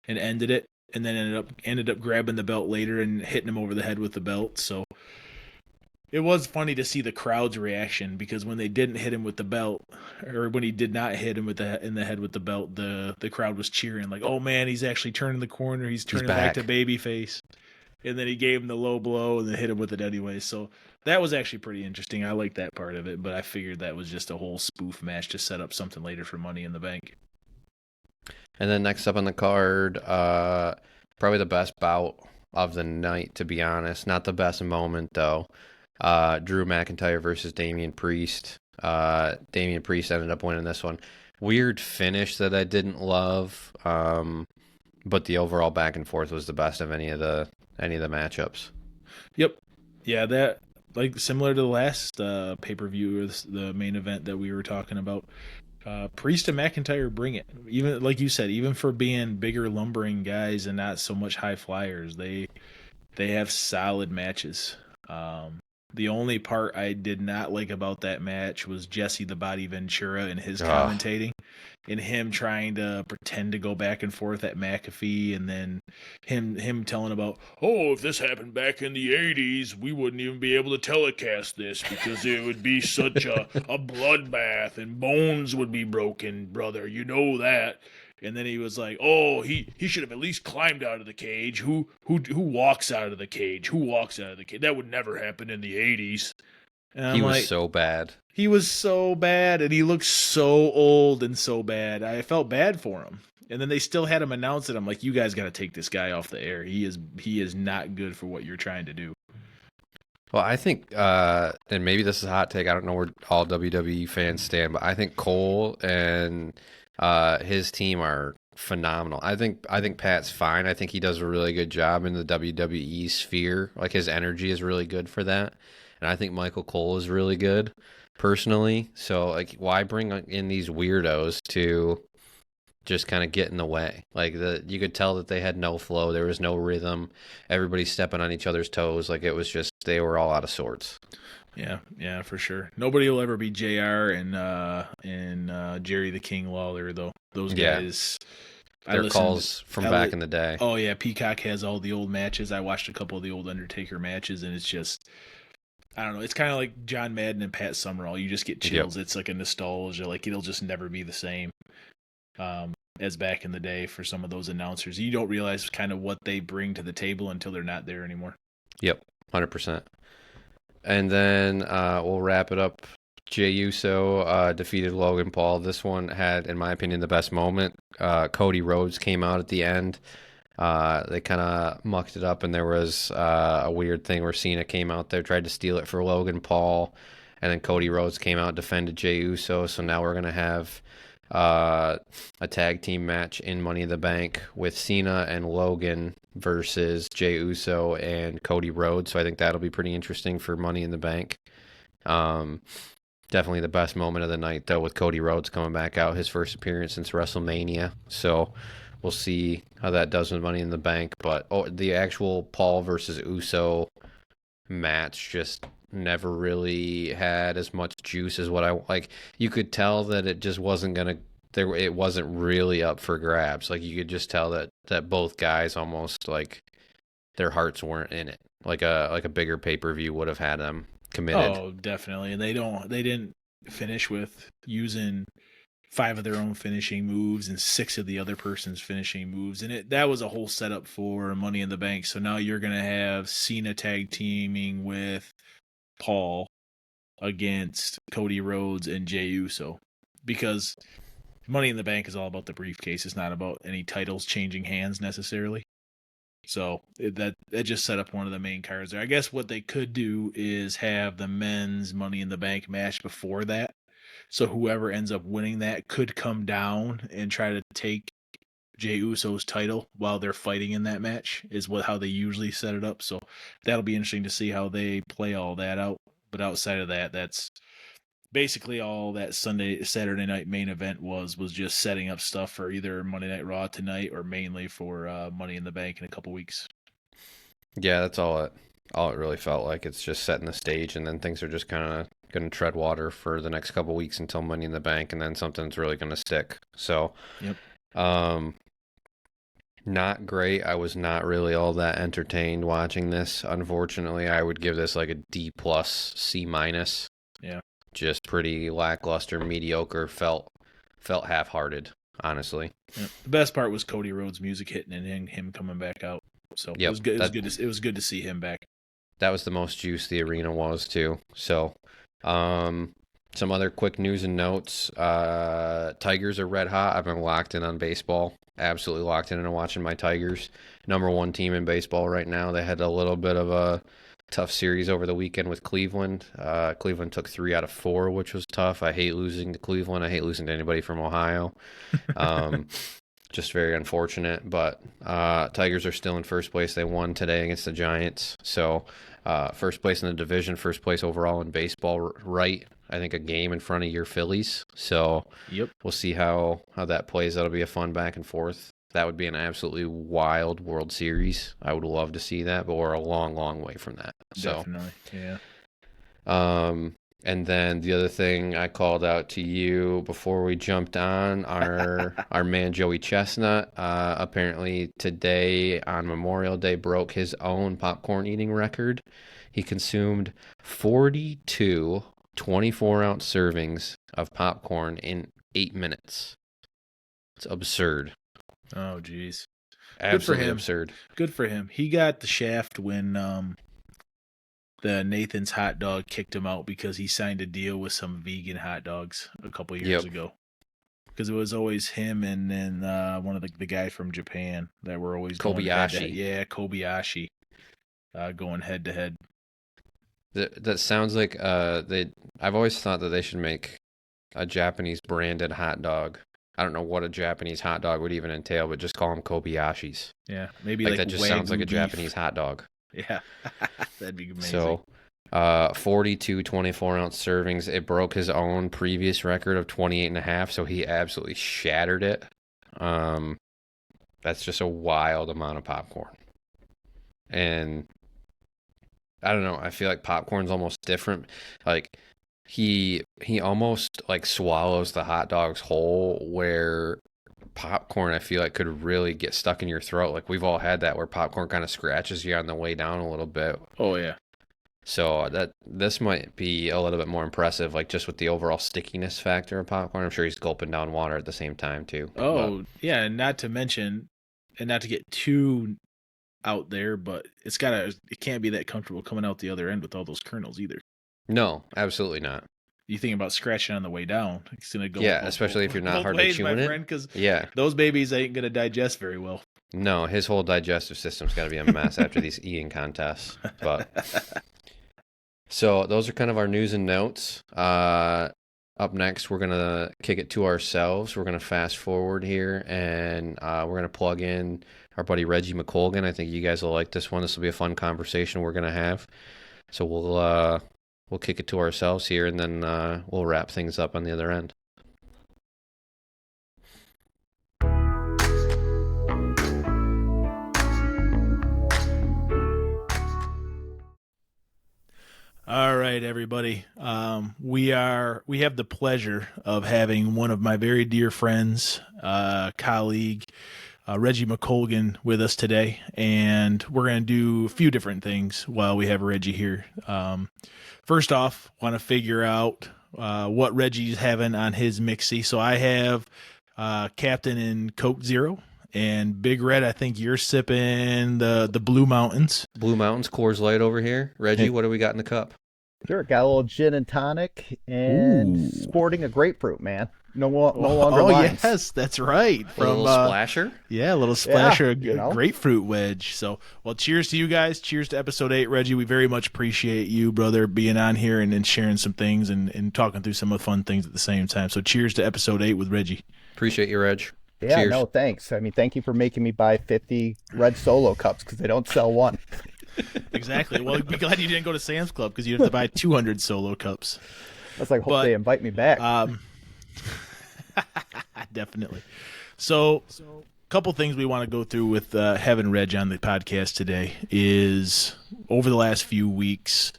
and ended it. And then ended up grabbing the belt later and hitting him over the head with the belt. So it was funny to see the crowd's reaction, because when they didn't hit him with the belt, or when he did not hit him in the head with the belt, the crowd was cheering like, "Oh man, he's actually turning the corner. He's turning back to babyface." and then he gave him the low blow and then hit him with it anyway. So that was actually pretty interesting. I like that part of it, but I figured that was just a whole spoof match to set up something later for Money in the Bank. And then next up on the card, probably the best bout of the night, to be honest. Not the best moment, though. Drew McIntyre versus Damian Priest. Damian Priest ended up winning this one. Weird finish that I didn't love, but the overall back and forth was the best of any of the matchups. Yep. Yeah, that like similar to the last pay-per-view or the main event that we were talking about. Priest and McIntyre bring it. Even like you said, even for being bigger lumbering guys and not so much high flyers, they have solid matches. The only part I did not like about that match was Jesse the Body Ventura and his commentating and him trying to pretend to go back and forth at McAfee, and then him telling about, oh, if this happened back in the 80s, we wouldn't even be able to telecast this because it would be such a bloodbath and bones would be broken, brother. You know that. And then he was like, "Oh, he should have at least climbed out of the cage. Who walks out of the cage? Who walks out of the cage? That would never happen in the 80s." And I'm he was so bad. He was so bad, and he looked so old and so bad. I felt bad for him. And then they still had him announce it. I'm like, "You guys got to take this guy off the air. He is not good for what you're trying to do." Well, I think, and maybe this is a hot take. I don't know where all WWE fans stand, but I think Cole and his team are phenomenal. I think Pat's fine. I think he does a really good job in the WWE sphere. Like, his energy is really good for that. And I think Michael Cole is really good personally. So, like, why bring in these weirdos to just kind of get in the way? Like, you could tell that they had no flow. There was no rhythm. Everybody's stepping on each other's toes. Like, it was just, they were all out of sorts. Yeah, for sure. Nobody will ever be JR and Jerry the King Lawler, though. Those guys. Their calls from back in the day. Oh, yeah. Peacock has all the old matches. I watched a couple of the old Undertaker matches, and it's just, I don't know. It's kind of like John Madden and Pat Summerall. You just get chills. Yep. It's like a nostalgia. Like, it'll just never be the same as back in the day for some of those announcers. You don't realize kind of what they bring to the table until they're not there anymore. Yep, 100%. And then we'll wrap it up. Jey Uso defeated Logan Paul. This one had, in my opinion, the best moment. Cody Rhodes came out at the end. They kind of mucked it up, and there was a weird thing where Cena came out there, tried to steal it for Logan Paul, and then Cody Rhodes came out, defended Jey Uso. So now we're going to have a tag team match in Money in the Bank with Cena and Logan versus Jey Uso and Cody Rhodes. So I think that'll be pretty interesting for Money in the Bank. Definitely the best moment of the night, though, with Cody Rhodes coming back out, his first appearance since WrestleMania. So we'll see how that does with Money in the Bank. But the actual Paul versus Uso match just never really had as much juice as what I like. You could tell that it just wasn't gonna. It wasn't really up for grabs. Like, you could just tell that both guys almost, like, their hearts weren't in it. Like a bigger pay-per-view would have had them committed. Oh, definitely. And they didn't finish with using 5 of their own finishing moves and 6 of the other person's finishing moves. And that was a whole setup for Money in the Bank. So now you're going to have Cena tag teaming with Paul against Cody Rhodes and Jey Uso, because Money in the Bank is all about the briefcase. It's not about any titles changing hands necessarily. So that just set up one of the main cards there. I guess what they could do is have the men's Money in the Bank match before that. So whoever ends up winning that could come down and try to take Jey Uso's title while they're fighting in that match, is how they usually set it up. So that'll be interesting to see how they play all that out. But outside of that, that's basically all that Saturday night main event was just setting up stuff for either Monday Night Raw tonight or mainly for Money in the Bank in a couple weeks. Yeah, that's all it really felt like. It's just setting the stage, and then things are just kind of going to tread water for the next couple weeks until Money in the Bank, and then something's really going to stick. So, yep. Not great. I was not really all that entertained watching this. Unfortunately, I would give this like a D+, C-. Yeah. Just pretty lackluster, mediocre, felt half-hearted, honestly. Yeah. The best part was Cody Rhodes' music hitting and him coming back out. So it Yep. was good. It was good to see him back. That was the most juice the arena was too. So, some other quick news and notes. Tigers are red hot. I've been locked in on baseball. Absolutely locked in and watching my Tigers. Number one team in baseball right now. They had a little bit of a tough series over the weekend with Cleveland. Cleveland took 3 out of 4, which was tough. I hate losing to Cleveland. I hate losing to anybody from Ohio. Just very unfortunate. But Tigers are still in first place. They won today against the Giants. So first place in the division, first place overall in baseball, right? I think a game in front of your Phillies. So Yep. we'll see how that plays. That'll be a fun back and forth. That would be an absolutely wild World Series. I would love to see that, but we're a long, long way from that. So, Definitely, yeah. And then the other thing I called out to you before we jumped on, our man Joey Chestnut, apparently today on Memorial Day broke his own popcorn eating record. He consumed 42 24-ounce servings of popcorn in 8 minutes. It's absurd. Oh, geez. Absolutely absurd. Good for him. He got the shaft when the Nathan's hot dog kicked him out because he signed a deal with some vegan hot dogs a couple years ago. Because it was always him and then one of the guys from Japan that were always Kobayashi. Yeah, Kobayashi. Going head to head. That sounds like I've always thought that they should make a Japanese branded hot dog. I don't know what a Japanese hot dog would even entail, but just call them Kobayashis. Yeah, maybe like that just sounds like a beef. Japanese hot dog. Yeah, that'd be amazing. So, 42 24-ounce servings. It broke his own previous record of 28.5, so he absolutely shattered it. That's just a wild amount of popcorn. And I don't know, I feel like popcorn's almost different. Like, he almost like swallows the hot dogs whole, where popcorn I feel like could really get stuck in your throat. Like we've all had that where popcorn kind of scratches you on the way down a little bit. Oh yeah. So this might be a little bit more impressive, like just with the overall stickiness factor of popcorn. I'm sure he's gulping down water at the same time too. Oh yeah, and not to mention, and not to get too out there, but it can't be that comfortable coming out the other end with all those kernels either. No, absolutely not. You think about scratching on the way down, it's gonna go. Yeah, especially if you're not hardly chewing it. Because yeah, those babies ain't gonna digest very well. No, his whole digestive system's got to be a mess after these eating contests. But so those are kind of our news and notes. Up next, we're gonna kick it to ourselves. We're gonna fast forward here, and we're gonna plug in our buddy Reggie McColgan. I think you guys will like this one. This will be a fun conversation we're gonna have. So we'll kick it to ourselves here, and then we'll wrap things up on the other end. All right, everybody. We have the pleasure of having one of my very dear friends, colleague, Reggie McColgan with us today, and we're going to do a few different things while we have Reggie here. First off, want to figure out what Reggie's having on his mixie. So I have Captain and Coke Zero, and Big Red, I think you're sipping the Blue Mountains. Blue Mountains Coors Light over here. Reggie, what do we got in the cup? Sure, got a little gin and tonic, and sporting a grapefruit, man. No longer lines. Oh, yes, that's right. From, a little splasher? Yeah, a little splasher, grapefruit wedge. So, well, cheers to you guys. Cheers to episode 8, Reggie. We very much appreciate you, brother, being on here and sharing some things and talking through some of the fun things at the same time. So, cheers to episode 8 with Reggie. Appreciate you, Reg. Yeah, cheers. No, thanks. I mean, thank you for making me buy 50 Red Solo cups because they don't sell one. Exactly. Well, be glad you didn't go to Sam's Club because you have to buy 200 Solo cups. That's like, hope they invite me back. Definitely. So, a couple things we want to go through with having Reg on the podcast today is over the last few weeks,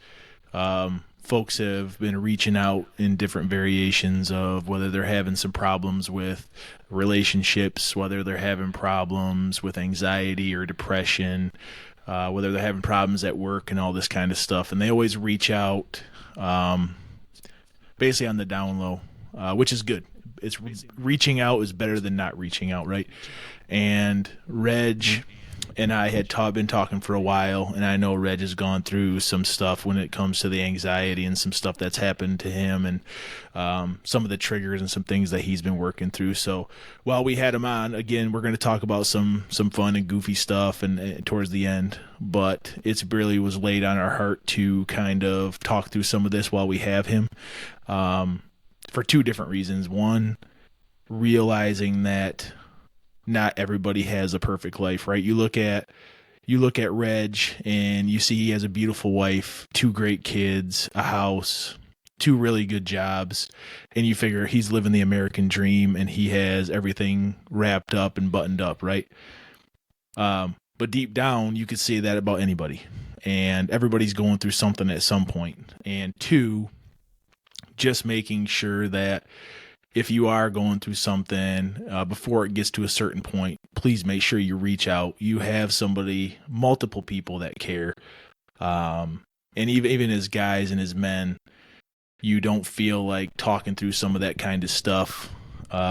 folks have been reaching out in different variations of whether they're having some problems with relationships, whether they're having problems with anxiety or depression, whether they're having problems at work and all this kind of stuff. And they always reach out basically on the down low, which is good. It's reaching out is better than not reaching out, right? And Reg and I had been talking for a while, and I know Reg has gone through some stuff when it comes to the anxiety and some stuff that's happened to him, and some of the triggers and some things that he's been working through. So while we had him on, again, we're going to talk about some fun and goofy stuff and towards the end, but it's really was laid on our heart to kind of talk through some of this while we have him, for two different reasons. One, realizing that not everybody has a perfect life, right? You look at Reg and you see he has a beautiful wife, 2 great kids, a house, 2 really good jobs, and you figure he's living the American dream and he has everything wrapped up and buttoned up, right? But deep down, you could say that about anybody, and everybody's going through something at some point. And 2, just making sure that if you are going through something, before it gets to a certain point, please make sure you reach out. You have somebody, multiple people that care. And even as guys and as men, you don't feel like talking through some of that kind of stuff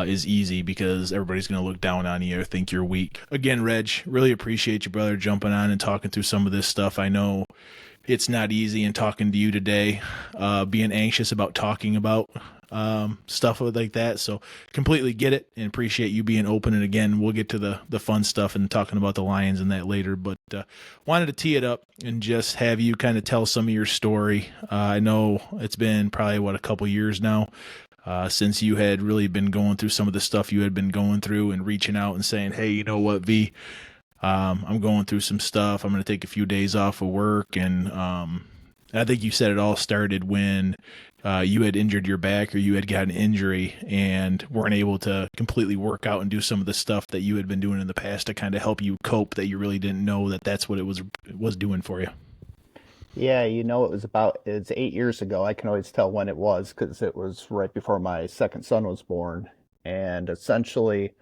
is easy, because everybody's going to look down on you or think you're weak. Again, Reg, really appreciate you, brother, jumping on and talking through some of this stuff. I know it's not easy in talking to you today, being anxious about talking about stuff like that. So completely get it and appreciate you being open. And again, we'll get to the fun stuff and talking about the Lions and that later, but wanted to tee it up and just have you kind of tell some of your story. I know it's been probably a couple years now since you had really been going through some of the stuff you had been going through and reaching out and saying, hey, you know what, V, I'm going through some stuff. I'm going to take a few days off of work. And I think you said it all started when you had injured your back, or you had got an injury and weren't able to completely work out and do some of the stuff that you had been doing in the past to kind of help you cope, that you really didn't know that that's what it was doing for you. Yeah, it's 8 years ago. I can always tell when it was, because it was right before my second son was born. And essentially, I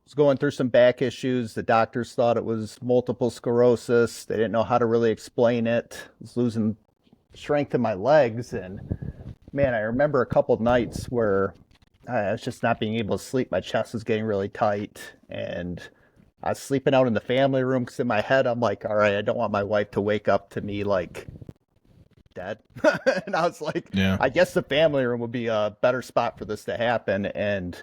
was going through some back issues. The doctors thought it was multiple sclerosis. They didn't know how to really explain it. I was losing strength in my legs, and man, I remember a couple of nights where I was just not being able to sleep. My chest was getting really tight, and I was sleeping out in the family room, because in my head I'm like, all right, I don't want my wife to wake up to me like dead. And I was like, yeah, I guess the family room would be a better spot for this to happen. And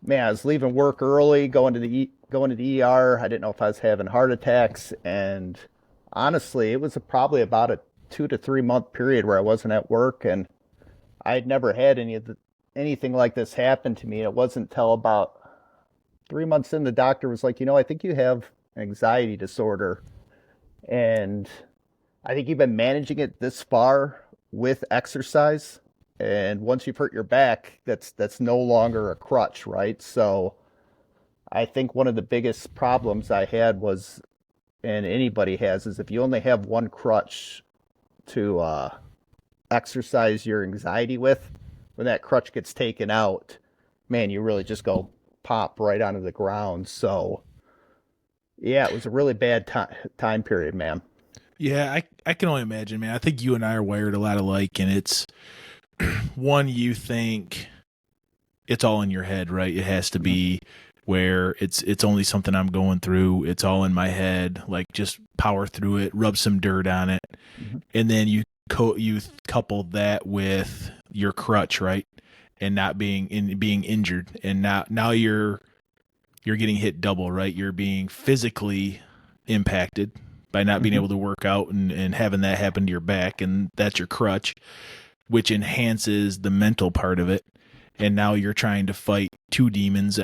man, I was leaving work early, going to the ER. I didn't know if I was having heart attacks, and honestly, it was probably about a 2 to 3 month period where I wasn't at work, and I had never had anything like this happen to me. It wasn't until about 3 months in, the doctor was like, I think you have an anxiety disorder, and I think you've been managing it this far with exercise. And once you've hurt your back, that's no longer a crutch, right? So I think one of the biggest problems I had was, and anybody has, is if you only have one crutch to exercise your anxiety with, when that crutch gets taken out, man, you really just go pop right onto the ground. So yeah, it was a really bad time period, man. Yeah, I can only imagine, man. I think you and I are wired a lot alike, and it's one, you think it's all in your head, right? It has to be where it's only something I'm going through. It's all in my head. Like, just power through it, rub some dirt on it. Mm-hmm. And then you couple that with your crutch, right? And not being injured. And now you're getting hit double, right? You're being physically impacted by not being able to work out and having that happen to your back. And that's your crutch, which enhances the mental part of it. And now you're trying to fight 2 demons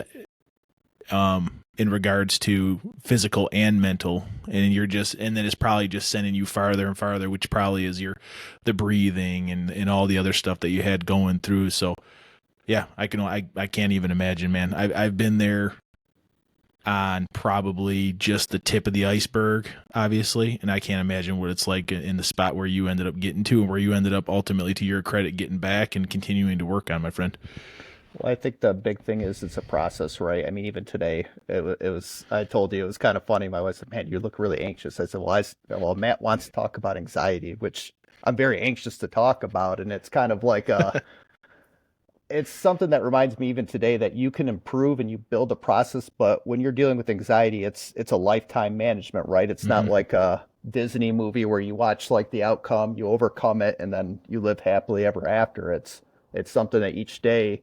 in regards to physical and mental, and then it's probably just sending you farther and farther, which probably is the breathing and all the other stuff that you had going through. So yeah, I can't even imagine, man. I've been there on probably just the tip of the iceberg, obviously, and I can't imagine what it's like in the spot where you ended up getting to, and where you ended up ultimately, to your credit, getting back and continuing to work on, my friend. Well, I think the big thing is it's a process, right? I mean, even today, it was, I told you, it was kind of funny. My wife said, man, you look really anxious. I said, well, Matt wants to talk about anxiety, which I'm very anxious to talk about. And it's kind of like, it's something that reminds me even today that you can improve and you build a process, but when you're dealing with anxiety, it's a lifetime management, right? It's not Mhm. like a Disney movie where you watch like the outcome, you overcome it, and then you live happily ever after. It's something that each day,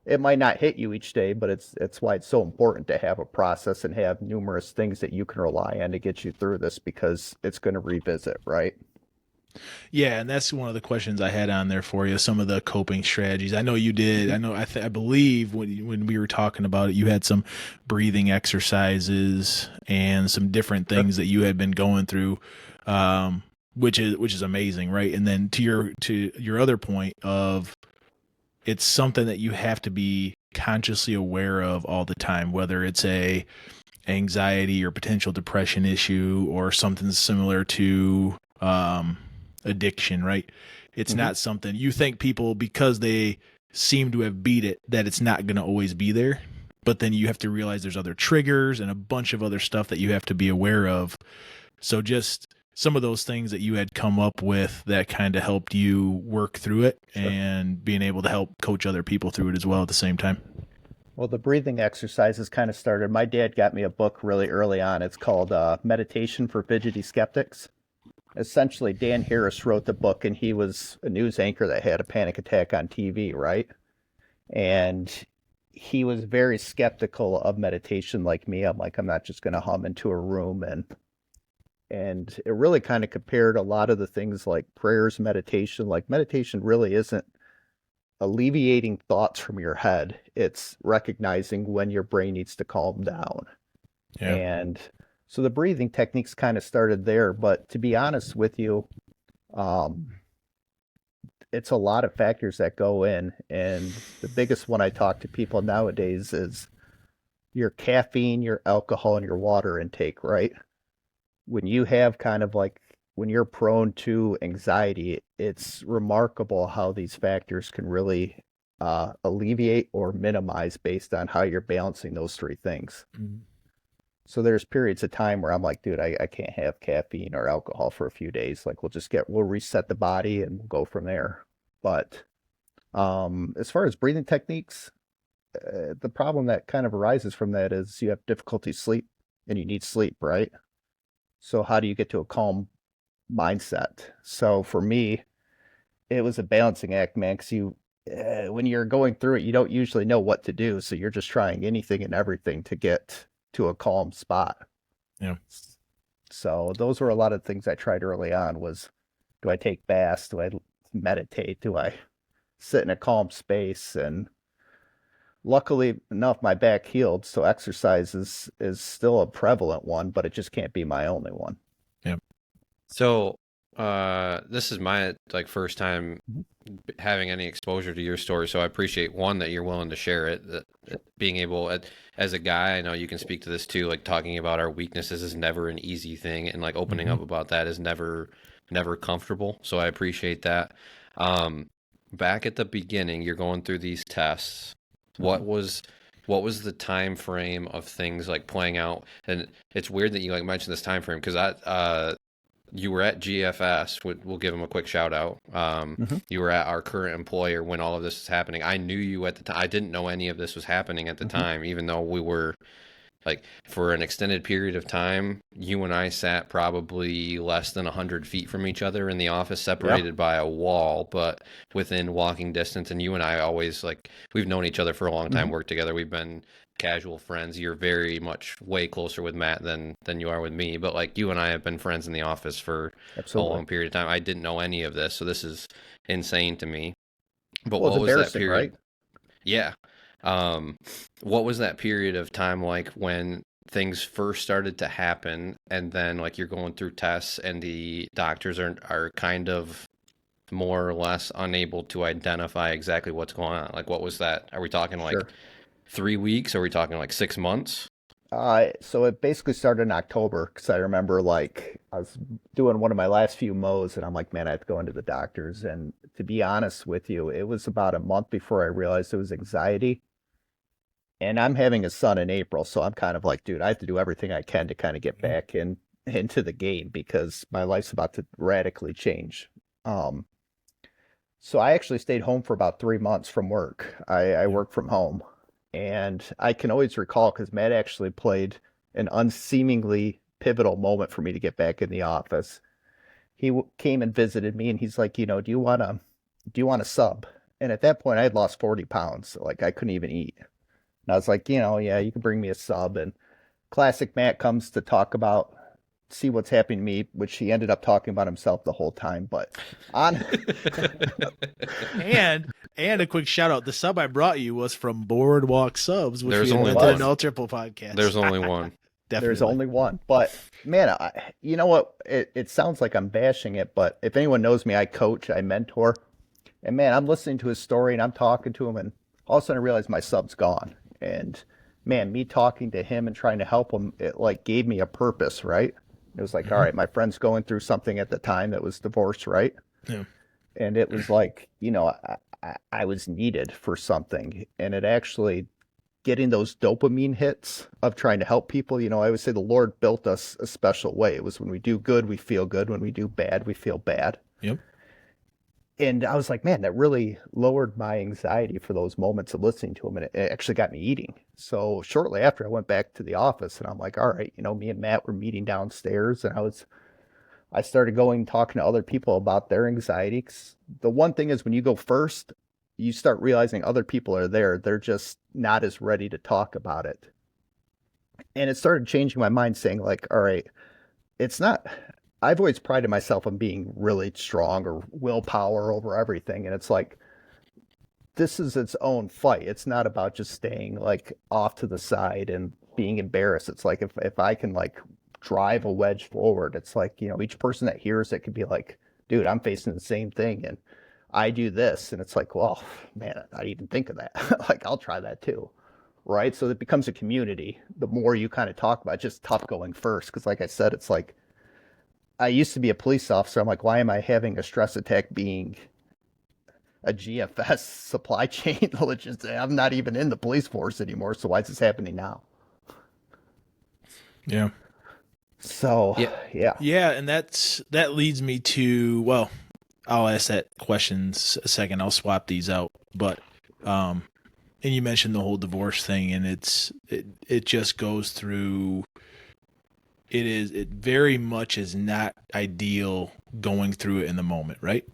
it might not hit you each day, but it's why it's so important to have a process and have numerous things that you can rely on to get you through this because it's going to revisit, right? Yeah, and that's one of the questions I had on there for you. Some of the coping strategies. I know you did. I know. I believe when we were talking about it, you had some breathing exercises and some different Sure. things that you had been going through, which is amazing, right? And then to your other point of it's something that you have to be consciously aware of all the time, whether it's a anxiety or potential depression issue or something similar to addiction, right? It's Hmm. not something you think people, because they seem to have beat it, that it's not going to always be there. But then you have to realize there's other triggers and a bunch of other stuff that you have to be aware of. So just some of those things that you had come up with that kind of helped you work through it Sure. and being able to help coach other people through it as well at the same time. Well, the breathing exercises kind of started. My dad got me a book really early on. It's called Meditation for Fidgety Skeptics. Essentially, Dan Harris wrote the book, and he was a news anchor that had a panic attack on TV, right? And he was very skeptical of meditation like me. I'm like, I'm not just going to hum into a room. And it really kind of compared a lot of the things like prayers, meditation. Like meditation really isn't alleviating thoughts from your head. It's recognizing when your brain needs to calm down. Yeah. And so the breathing techniques kind of started there. But to be honest with you, um, it's a lot of factors that go in. And the biggest one I talk to people nowadays is your caffeine, your alcohol, and your water intake, right? When you have kind of like when you're prone to anxiety, it's remarkable how these factors can really alleviate or minimize based on how you're balancing those three things. Mhm. So there's periods of time where I'm like, dude, I can't have caffeine or alcohol for a few days. Like we'll reset the body and we'll go from there. But as far as breathing techniques, the problem that kind of arises from that is you have difficulty sleep and you need sleep, right? So how do you get to a calm mindset? So for me, it was a balancing act, man, because when you're going through it, you don't usually know what to do. So you're just trying anything and everything to get to a calm spot. Yeah. So those were a lot of things I tried early on was, do I take baths? Do I meditate? Do I sit in a calm space? And luckily enough, my back healed. So exercise is still a prevalent one, but it just can't be my only one. Yeah. So, this is my like first time Mhm. having any exposure to your story. So I appreciate one that you're willing to share it. That being able, as a guy, I know you can speak to this too. Like talking about our weaknesses is never an easy thing, and like opening Mhm. up about that is never comfortable. So I appreciate that. Um, Back at the beginning, you're going through these tests. What Mhm. was the time frame of things like playing out? And it's weird that you like mentioned this time frame because you were at GFS. We'll give them a quick shout out. Mhm. You were at our current employer when all of this was happening. I knew you at the time. I didn't know any of this was happening at the Mhm. time, even though we were like for an extended period of time. You and I sat probably less than 100 feet from each other in the office, Yeah. separated by a wall, but within walking distance. And you and I always like we've known each other for a long time, Mhm. worked together. We've been casual friends. You're very much way closer with Matt than you are with me, but like you and I have been friends in the office for a Absolutely. long period of time. I didn't know any of this, so this is insane to me. But Well, it's what was that embarrassing, period? right? Yeah. Um, what was that period of time like when things first started to happen, and then like you're going through tests and the doctors are kind of more or less unable to identify exactly what's going on? Like what was that? Are we talking like Sure. 3 weeks? Are we talking like 6 months? So it basically started in October because I remember like I was doing one of my last few mows and I'm like, man, I have to go into the doctors. And to be honest with you, it was about a month before I realized it was anxiety. And I'm having a son in April, so I'm kind of like, dude, I have to do everything I can to kind of get Mhm. back into the game because my life's about to radically change. Um, So I actually stayed home for about 3 months from work. I Yeah. work from home. And I can always recall because Matt actually played an unseemingly pivotal moment for me to get back in the office. He came and visited me and he's like, do you want a sub? And at that point I had lost 40 pounds. Like I couldn't even eat. And I was like, yeah, you can bring me a sub. And classic Matt comes to talk about see what's happening to me, which he ended up talking about himself the whole time. But on And a quick shout out: the sub I brought you was from Boardwalk Subs, which There's we only invented one. an All Triple podcast. There's only one. Definitely. there's only one. But man, you know what? It sounds like I'm bashing it, but if anyone knows me, I coach, I mentor, and man, I'm listening to his story and I'm talking to him, and all of a sudden I realize my sub's gone. And man, me talking to him and trying to help him, it like gave me a purpose, right? It was like, all right, my friend's going through something at the time that was divorce, right? Yeah. And it was like, I was needed for something. And it actually, getting those dopamine hits of trying to help people, I always say the Lord built us a special way. It was when we do good, we feel good. When we do bad, we feel bad. Yep. And I was like, man, that really lowered my anxiety for those moments of listening to him. And it actually got me eating. So shortly after, I went back to the office and I'm like, all right, me and Matt were meeting downstairs and I started going talking to other people about their anxiety. 'Cause the one thing is when you go first, you start realizing other people are there. They're just not as ready to talk about it. And it started changing my mind saying like, all right, it's not, I've always prided myself on being really strong or willpower over everything. And it's like, this is its own fight. It's not about just staying like off to the side and being embarrassed. It's like if I can like drive a wedge forward, it's like, each person that hears it could be like, dude, I'm facing the same thing and I do this. And it's like, well, man, I didn't even think of that. Like, I'll try that too. Right. So it becomes a community. The more you kind of talk about it, it's just tough going first. Cause like I said, it's like, I used to be a police officer. I'm like, why am I having a stress attack being a GFS supply chain logistics? I'm not even in the police force anymore. So why is this happening now? Yeah. So yeah. Yeah, and that leads me to, well, I'll ask that question a second. I'll swap these out. But and you mentioned the whole divorce thing, and it just goes through. It very much is not ideal going through it in the moment, right?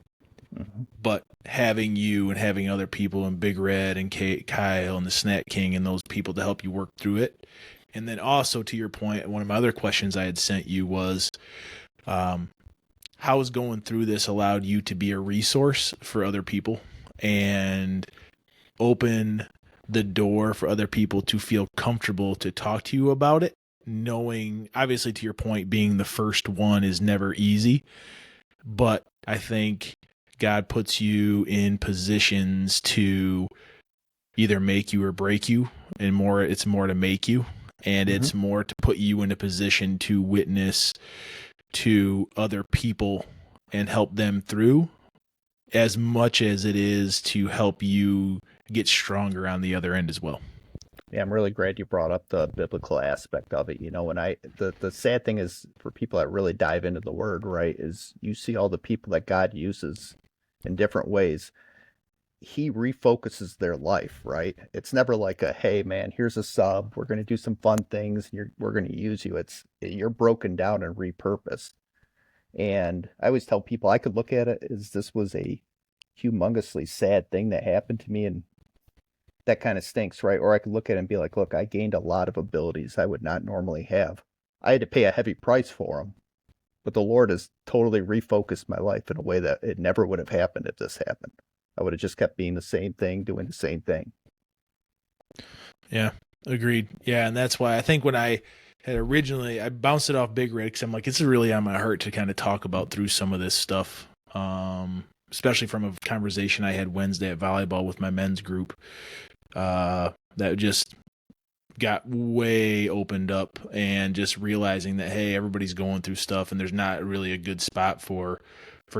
Mm-hmm. But having you and having other people and Big Red and Kyle and the Snack King and those people to help you work through it. And then also to your point, one of my other questions I had sent you was, how has going through this allowed you to be a resource for other people and open the door for other people to feel comfortable to talk to you about it? Knowing, obviously, to your point, being the first one is never easy, but I think God puts you in positions to either make you or break you, and it's more to make you, and it's more to put you in a position to witness to other people and help them through, as much as it is to help you get stronger on the other end as well. Yeah, I'm really glad you brought up the biblical aspect of it. When the sad thing is for people that really dive into the word, right, is you see all the people that God uses in different ways. He refocuses their life, right? It's never like a, hey man, here's a sub, we're going to do some fun things, we're going to use you. You're broken down and repurposed. And I always tell people I could look at it as this was a humongously sad thing that happened to me, and that kind of stinks, right? Or I could look at it and be like, look, I gained a lot of abilities I would not normally have. I had to pay a heavy price for them, but the Lord has totally refocused my life in a way that it never would have happened if this happened. I would have just kept being the same thing, doing the same thing. Yeah, agreed. Yeah, and that's why I think when I had originally, I bounced it off Big Red because I'm like, it's really on my heart to kind of talk about through some of this stuff, especially from a conversation I had Wednesday at volleyball with my men's group. That just got way opened up, and just realizing that, hey, everybody's going through stuff, and there's not really a good spot for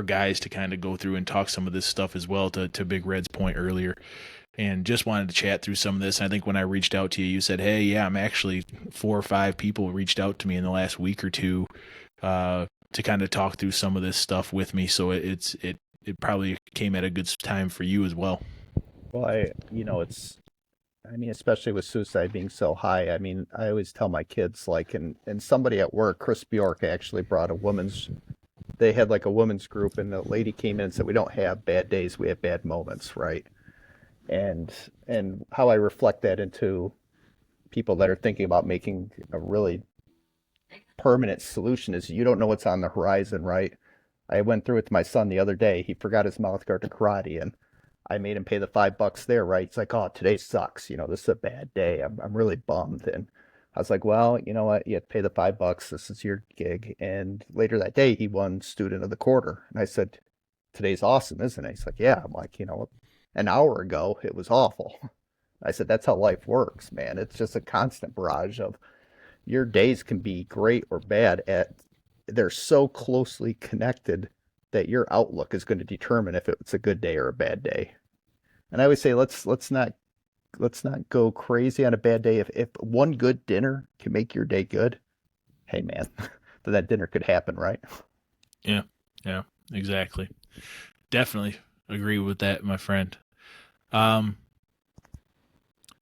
guys to kind of go through and talk some of this stuff as well, to Big Red's point earlier. And just wanted to chat through some of this. And I think when I reached out to you, you said, hey, yeah, I'm actually 4 or 5 people reached out to me in the last week or two to kind of talk through some of this stuff with me. So it it probably came at a good time for you as well. Well, especially with suicide being so high, I always tell my kids, like, and somebody at work, Chris Bjork, actually brought they had like a women's group, and the lady came in and said, we don't have bad days, we have bad moments, right? And how I reflect that into people that are thinking about making a really permanent solution is you don't know what's on the horizon, right? I went through it to my son the other day. He forgot his mouth guard to karate, and I made him pay the $5 there, right? It's like, oh, today sucks. This is a bad day. I'm really bummed. And I was like, well, you know what? You have to pay the $5. This is your gig. And later that day, he won Student of the Quarter. And I said, today's awesome, isn't it? He's like, yeah. I'm like, an hour ago, it was awful. I said, that's how life works, man. It's just a constant barrage of your days can be great or bad. They're so closely connected that your outlook is going to determine if it's a good day or a bad day. And I always say, let's not go crazy on a bad day. If one good dinner can make your day good, hey man, then that dinner could happen, right? Yeah, exactly. Definitely agree with that, my friend.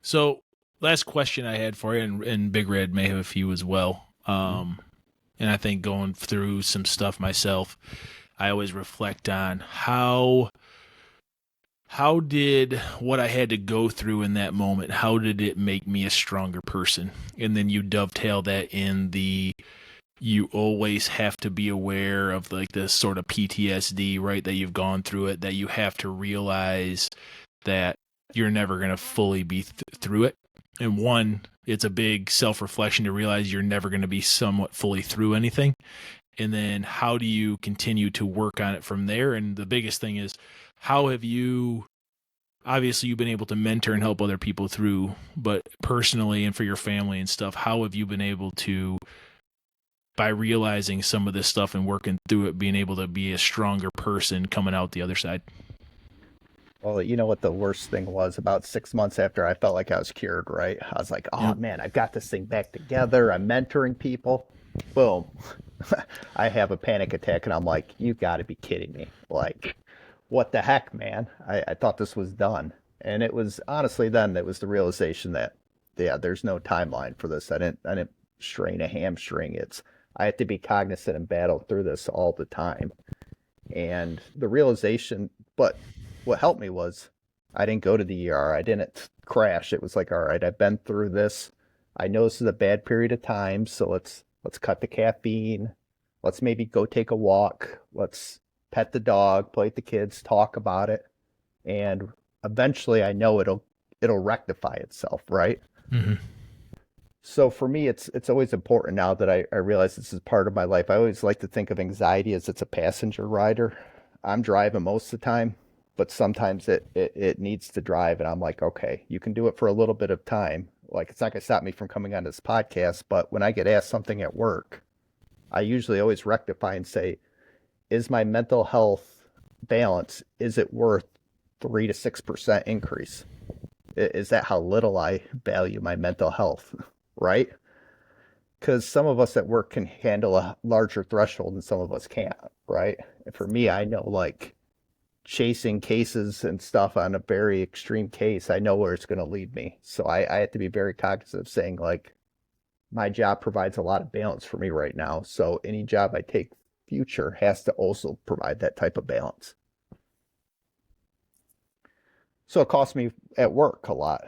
So last question I had for you, and Big Red may have a few as well. And I think going through some stuff myself, I always reflect on how did what I had to go through in that moment, how did it make me a stronger person? And then you dovetail that in you always have to be aware of like this sort of PTSD, right? That you've gone through it, that you have to realize that you're never going to fully be through it. And one, it's a big self-reflection to realize you're never going to be somewhat fully through anything. And then how do you continue to work on it from there? And the biggest thing is, how have you, obviously you've been able to mentor and help other people through, but personally and for your family and stuff, how have you been able to, by realizing some of this stuff and working through it, being able to be a stronger person coming out the other side? Well, you know what the worst thing was? About 6 months after I felt like I was cured, right? I was like, oh man, I've got this thing back together. I'm mentoring people. Boom. I have a panic attack, and I'm like, you got to be kidding me. Like, what the heck, man? I thought this was done. And it was honestly then that was the realization that, yeah, there's no timeline for this. I didn't strain a hamstring. I have to be cognizant and battle through this all the time. And the realization, but what helped me was I didn't go to the ER. I didn't crash. It was like, all right, I've been through this. I know this is a bad period of time, so let's cut the caffeine. Let's maybe go take a walk. Let's pet the dog, play with the kids, talk about it. And eventually I know it'll rectify itself, right? Mm-hmm. So for me, it's always important now that I realize this is part of my life. I always like to think of anxiety as it's a passenger rider. I'm driving most of the time, but sometimes it needs to drive. And I'm like, okay, you can do it for a little bit of time. Like, it's not going to stop me from coming on this podcast, but when I get asked something at work, I usually always rectify and say, is my mental health balance, is it worth 3 to 6% increase? Is that how little I value my mental health, right? Because some of us at work can handle a larger threshold and some of us can't, right? And for me, I know, like, chasing cases and stuff on a very extreme case, I know where it's going to lead me. So I have to be very cognizant of saying, like, my job provides a lot of balance for me right now. So any job I take future has to also provide that type of balance. So it costs me at work a lot.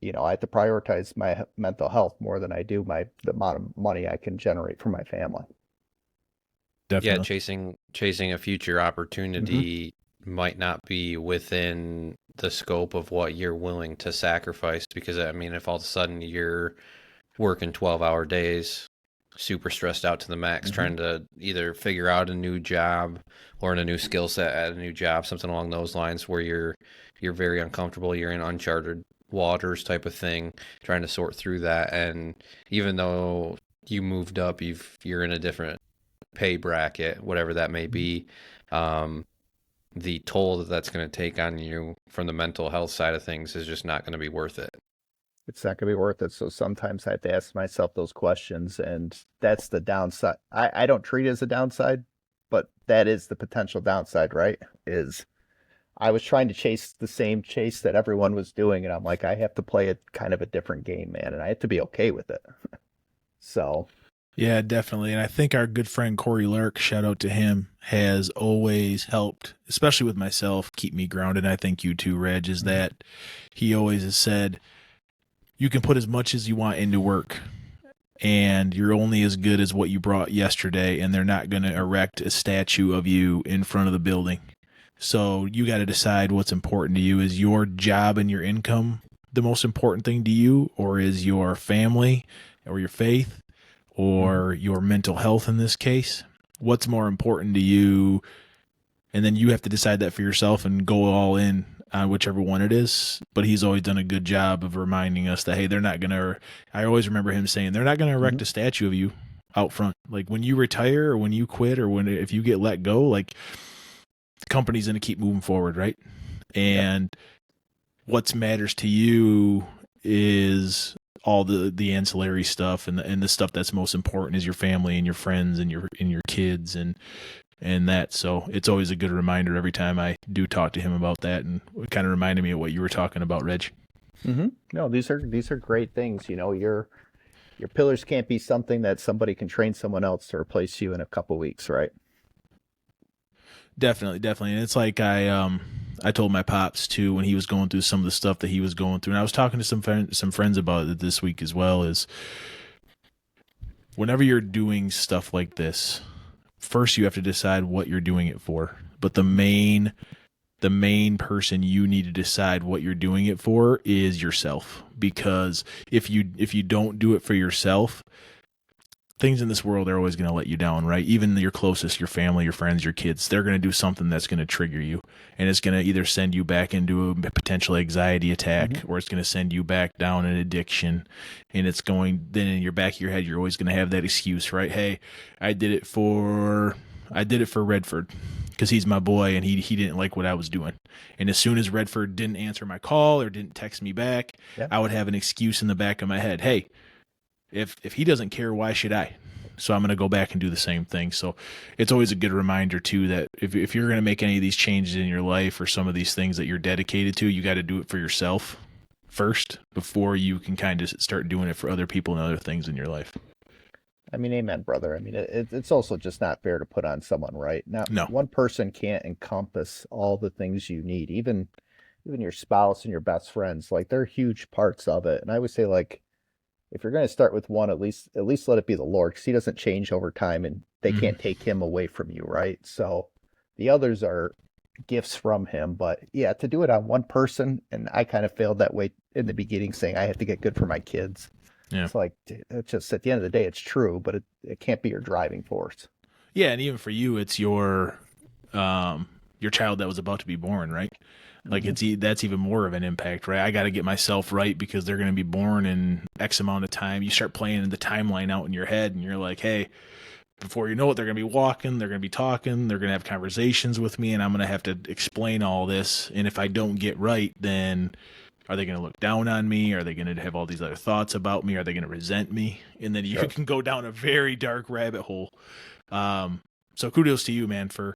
I have to prioritize my mental health more than I do the amount of money I can generate for my family. Definitely. Yeah, chasing a future opportunity might not be within the scope of what you're willing to sacrifice, because I mean, if all of a sudden you're working 12-hour days, super stressed out to the max, trying to either figure out a new job, learn a new skill set at a new job, something along those lines, where you're very uncomfortable, you're in uncharted waters type of thing, trying to sort through that. And even though you moved up, you're in a different pay bracket, whatever that may be, the toll that's going to take on you from the mental health side of things is just not going to be worth it. It's not going to be worth it. So sometimes I have to ask myself those questions, and that's the downside. I don't treat it as a downside but that is the potential downside, right? Is I was trying to chase the same chase that everyone was doing, and I'm like, I have to play a kind of a different game, man, and I have to be okay with it. So, Yeah, definitely. And I think our good friend Corey Lurk, shout out to him, has always helped, especially with myself, keep me grounded. And I think you too, Reg, is that he always has said, you can put as much as you want into work, and you're only as good as what you brought yesterday, and they're not going to erect a statue of you in front of the building. So you got to decide what's important to you. Is your job and your income the most important thing to you, or is your family or your faith or your mental health in this case? What's more important to you? And then you have to decide that for yourself and go all in on whichever one it is. But he's always done a good job of reminding us that, hey, they're not going to, I always remember him saying, they're not going to erect a statue of you out front. Like when you retire or when you quit or if you get let go, like the company's going to keep moving forward, right? And what matters to you is all the ancillary stuff, and the stuff that's most important is your family and your friends and your kids and that. So it's always a good reminder every time I do talk to him about that, and it kind of reminded me of what you were talking about, Reg. No, these are great things. You know, your pillars can't be something that somebody can train someone else to replace you in a couple weeks, right? Definitely. And it's like I told my pops too when he was going through some of the stuff that he was going through, and I was talking to some friends about it this week as well, is whenever you're doing stuff like this, first you have to decide what you're doing it for. But the main person you need to decide what you're doing it for is yourself. Because if you don't do it for yourself, things in this world are always going to let you down, right? Even your closest, your family, your friends, your kids, they're going to do something that's going to trigger you. And it's going to either send you back into a potential anxiety attack, or it's going to send you back down an addiction. And it's going, then in your back of your head, you're always going to have that excuse, right? Hey, I did it for Redford because he's my boy and he didn't like what I was doing. And as soon as Redford didn't answer my call or didn't text me back, I would have an excuse in the back of my head. Hey, if he doesn't care, why should I? So I'm going to go back and do the same thing. So it's always a good reminder too that if you're going to make any of these changes in your life or some of these things that you're dedicated to, you got to do it for yourself first before you can kind of start doing it for other people and other things in your life. I mean, amen, brother. I mean, it's also just not fair to put on someone, right? No. One person can't encompass all the things you need, even your spouse and your best friends. Like, they're huge parts of it. And I would say, like, if you're going to start with one, at least let it be the Lord, because he doesn't change over time and they can't take him away from you, right? So the others are gifts from him. But yeah, to do it on one person, and I kind of failed that way in the beginning, saying I have to get good for my kids. Yeah. It's like, it's just at the end of the day, it's true, but it can't be your driving force. Yeah, and even for you, it's your child that was about to be born, right? Like that's even more of an impact, right? I got to get myself right because they're going to be born in X amount of time. You start playing the timeline out in your head and you're like, hey, before you know it, they're going to be walking, they're going to be talking, they're going to have conversations with me, and I'm going to have to explain all this. And if I don't get right, then are they going to look down on me? Are they going to have all these other thoughts about me? Are they going to resent me? And then you can go down a very dark rabbit hole. So kudos to you, man, for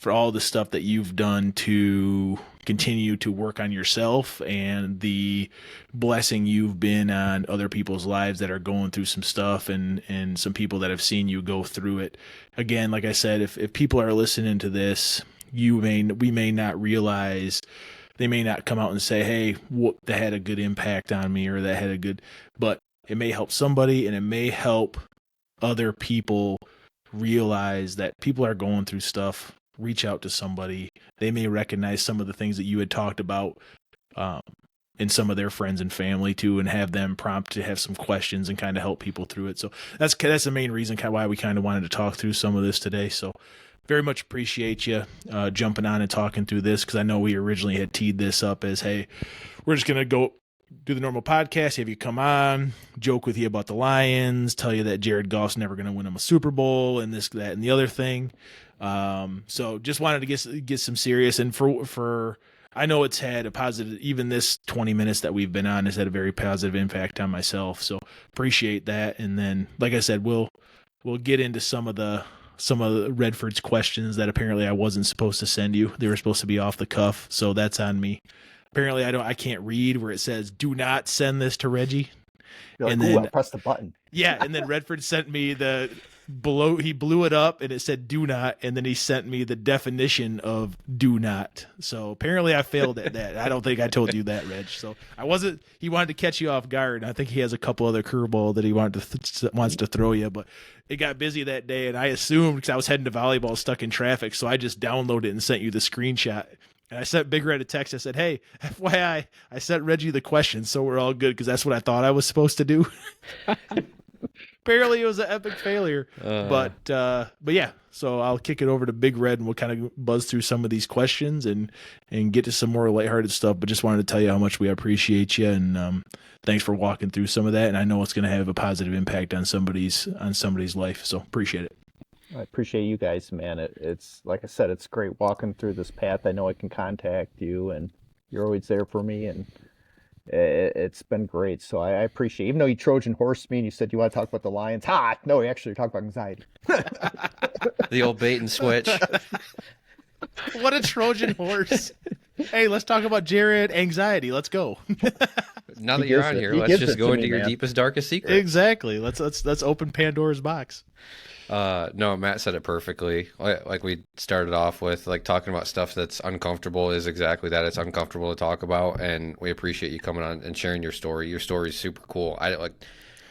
all the stuff that you've done to continue to work on yourself and the blessing you've been on other people's lives that are going through some stuff and some people that have seen you go through it. Again, like I said, if people are listening to this, we may not realize, they may not come out and say, hey, that had a good impact on me, or that had a good, but it may help somebody, and it may help other people realize that people are going through stuff. Reach out to somebody. They may recognize some of the things that you had talked about in some of their friends and family too, and have them prompt to have some questions and kind of help people through it. So that's the main reason why we kind of wanted to talk through some of this today. So very much appreciate you jumping on and talking through this, because I know we originally had teed this up as, hey, we're just going to go do the normal podcast, have you come on, joke with you about the Lions, tell you that Jared Goff's never going to win them a Super Bowl, and this, that, and the other thing. So just wanted to get some serious, and for I know it's had a positive, even this 20 minutes that we've been on has had a very positive impact on myself. So appreciate that. And then, like I said, we'll get into some of the some of Redford's questions that apparently I wasn't supposed to send you. They were supposed to be off the cuff, so that's on me. Apparently, I can't read where it says "Do not send this to Reggie." You're like, And ooh, then I'll press the button. yeah, and then Redford sent me the below. He blew it up and it said "Do not," and then he sent me the definition of "Do not." So apparently, I failed at that. I don't think I told you that, Reg. So I wasn't. He wanted to catch you off guard. I think he has a couple other curveball that he wants to throw you, but it got busy that day, and I assumed because I was heading to volleyball, stuck in traffic, so I just downloaded it and sent you the screenshot. And I sent Big Red a text. I said, "Hey, FYI, I sent Reggie the question, so we're all good," because that's what I thought I was supposed to do. Apparently, it was an epic failure. But yeah, so I'll kick it over to Big Red, and we'll kind of buzz through some of these questions and get to some more lighthearted stuff. But just wanted to tell you how much we appreciate you, and thanks for walking through some of that. And I know it's going to have a positive impact on somebody's life. So appreciate it. I appreciate you guys, man. It's like I said, it's great walking through this path. I know I can contact you, and you're always there for me, and it's been great. So I appreciate, even though you Trojan horsed me and you said you want to talk about the Lions. No, you actually talk about anxiety. The old bait and switch. What a Trojan horse! Hey, let's talk about Jared anxiety. Let's go. Now that you're on here, let's just go into your deepest, darkest secret. Exactly. Let's open Pandora's box. No, Matt said it perfectly. Like we started off with, like, talking about stuff that's uncomfortable is exactly that. It's uncomfortable to talk about, and we appreciate you coming on and sharing your story. Your story is super cool. Like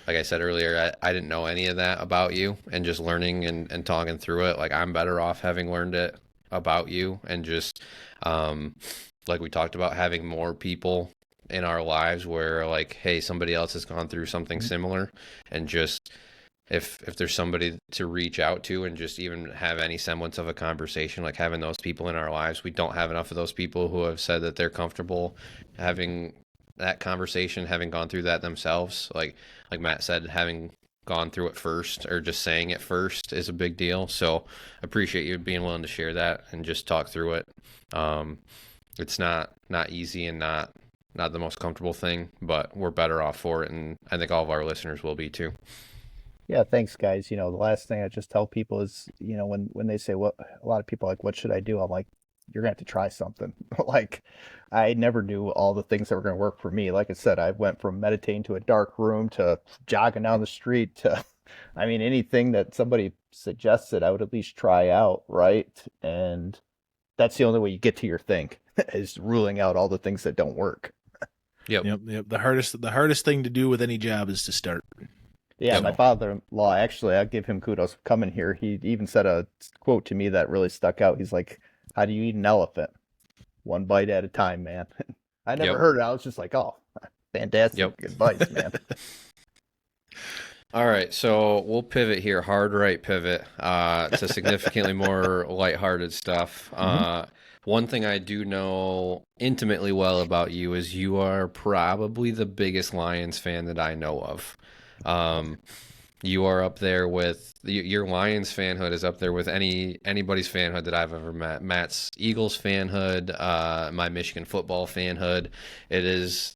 I said earlier, I didn't know any of that about you, and just learning and talking through it. Like, I'm better off having learned it about you, and just like we talked about, having more people in our lives where, like, hey, somebody else has gone through something similar, and just if there's somebody to reach out to and just even have any semblance of a conversation, like having those people in our lives. We don't have enough of those people who have said that they're comfortable having that conversation, having gone through that themselves. Like Matt said, having gone through it first, or just saying it first, is a big deal. So appreciate you being willing to share that and just talk through it. It's not easy and not the most comfortable thing, but we're better off for it, and I think all of our listeners will be too. Yeah, thanks, guys. The last thing I just tell people is, when they say, what, a lot of people are like, what should I do? I'm like, you're going to have to try something. Like, I never knew all the things that were going to work for me. Like I said, I went from meditating to a dark room to jogging down the street to, I mean, anything that somebody suggested, I would at least try out, right? And that's the only way you get to your thing, is ruling out all the things that don't work. Yep. The hardest thing to do with any job is to start. Yeah, my father-in-law, actually, I give him kudos for coming here. He even said a quote to me that really stuck out. He's like, how do you eat an elephant? One bite at a time, man. I never heard it. I was just like, oh, fantastic advice, man. All right, so we'll pivot here, hard right pivot, to significantly more lighthearted stuff. One thing I do know intimately well about you is you are probably the biggest Lions fan that I know of. You are up there with your Lions fanhood is up there with anybody's fanhood that I've ever met. Matt's Eagles fanhood, my Michigan football fanhood. It is,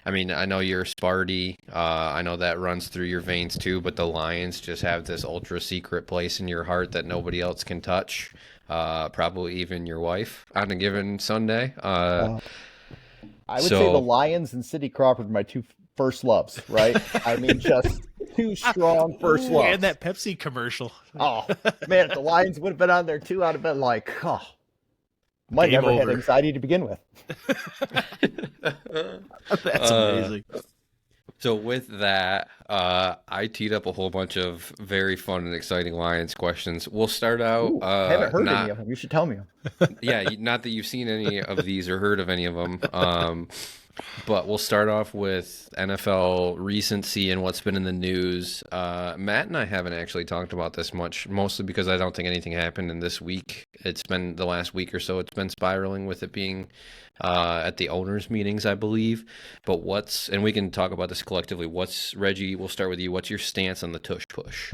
I mean, I know you're Sparty. I know that runs through your veins too, but the Lions just have this ultra secret place in your heart that nobody else can touch. Probably even your wife on a given Sunday. I would say the Lions and Sidney Crawford are my two first loves, right? I mean, just two strong first loves. And that Pepsi commercial. Oh, man, if the Lions would have been on there too, I'd have been like, oh, might Game never over. had anxiety to begin with. That's amazing. So with that, I teed up a whole bunch of very fun and exciting Lions questions. We'll start out. I haven't heard any of them. You should tell me them. Yeah, not that you've seen any of these or heard of any of them. But we'll start off with NFL recency and what's been in the news. Matt and I haven't actually talked about this much, mostly because I don't think anything happened in this week. It's been the last week or so. It's been spiraling with it being at the owners' meetings, I believe. But and we can talk about this collectively. Reggie, we'll start with you. What's your stance on the tush push?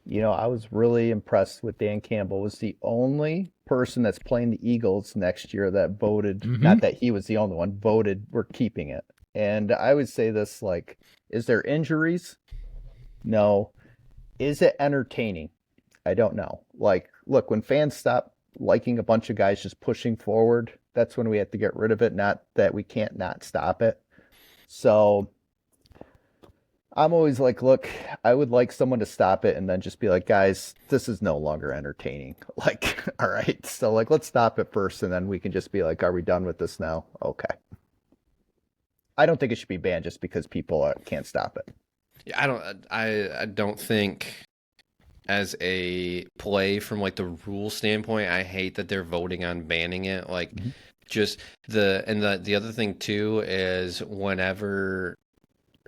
I was really impressed with Dan Campbell. Was the only person that's playing the Eagles next year that voted, not that he was the only one, voted we're keeping it. And I would say this, like, is there injuries? No. Is it entertaining? I don't know. Like, look, when fans stop liking a bunch of guys just pushing forward, that's when we have to get rid of it, not that we can't not stop it. So I'm always like, look, I would like someone to stop it and then just be like, guys, this is no longer entertaining. Like, all right, so like, let's stop it first, and then we can just be like, are we done with this now? Okay. I don't think it should be banned just because people can't stop it. Yeah, I don't think as a play from like the rule standpoint, I hate that they're voting on banning it. Like, just the other thing too is whenever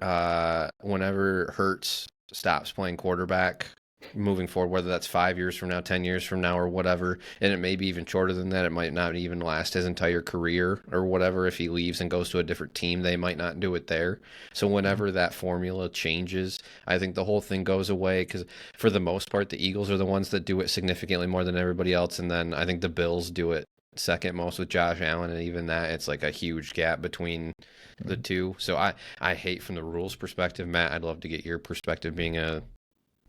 Hurts stops playing quarterback moving forward, whether that's 5 years from now, 10 years from now, or whatever, and it may be even shorter than that. It might not even last his entire career or whatever. If he leaves and goes to a different team, they might not do it there. So whenever that formula changes, I think the whole thing goes away, because for the most part, the Eagles are the ones that do it significantly more than everybody else, and then I think the Bills do it second most with Josh Allen, and even that, it's like a huge gap between the two. So I hate from the rules perspective. Matt, I'd love to get your perspective being a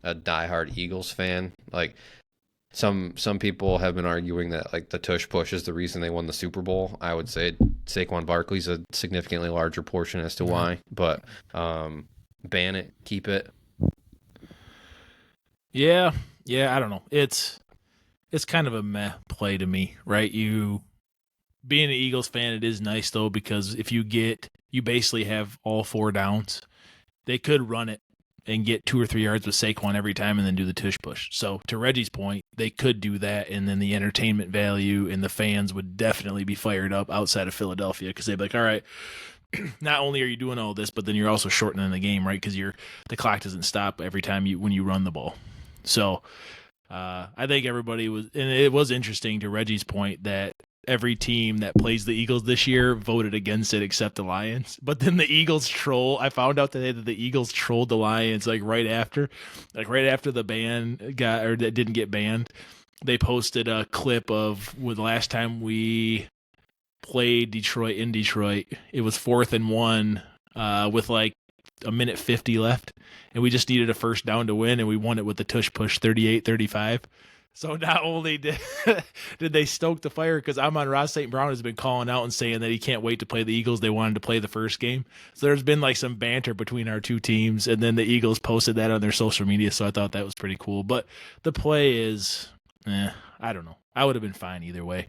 diehard Eagles fan. Like, some people have been arguing that like the tush push is the reason they won the Super Bowl. I would say Saquon Barkley's a significantly larger portion as to why, but ban it, keep it. Yeah, I don't know. It's kind of a meh play to me, right? You being an Eagles fan, it is nice though, because if you basically have all 4 downs. They could run it and get 2 or 3 yards with Saquon every time and then do the tush push. So to Reggie's point, they could do that, and then the entertainment value and the fans would definitely be fired up outside of Philadelphia, because they'd be like, all right, not only are you doing all this, but then you're also shortening the game, right? Because the clock doesn't stop every time when you run the ball. So I think everybody was, and it was interesting to Reggie's point that every team that plays the Eagles this year voted against it except the Lions. But then the Eagles I found out today that the Eagles trolled the Lions right after the ban that didn't get banned. They posted a clip of the last time we played Detroit in Detroit. It was 4th and 1 with like a minute 50 left, and we just needed a first down to win, and we won it with the tush push 38-35. So not only did they stoke the fire, because Ross St. Brown has been calling out and saying that he can't wait to play the Eagles. They wanted to play the first game. So there's been like some banter between our two teams, and then the Eagles posted that on their social media, so I thought that was pretty cool. But the play is, I don't know. I would have been fine either way.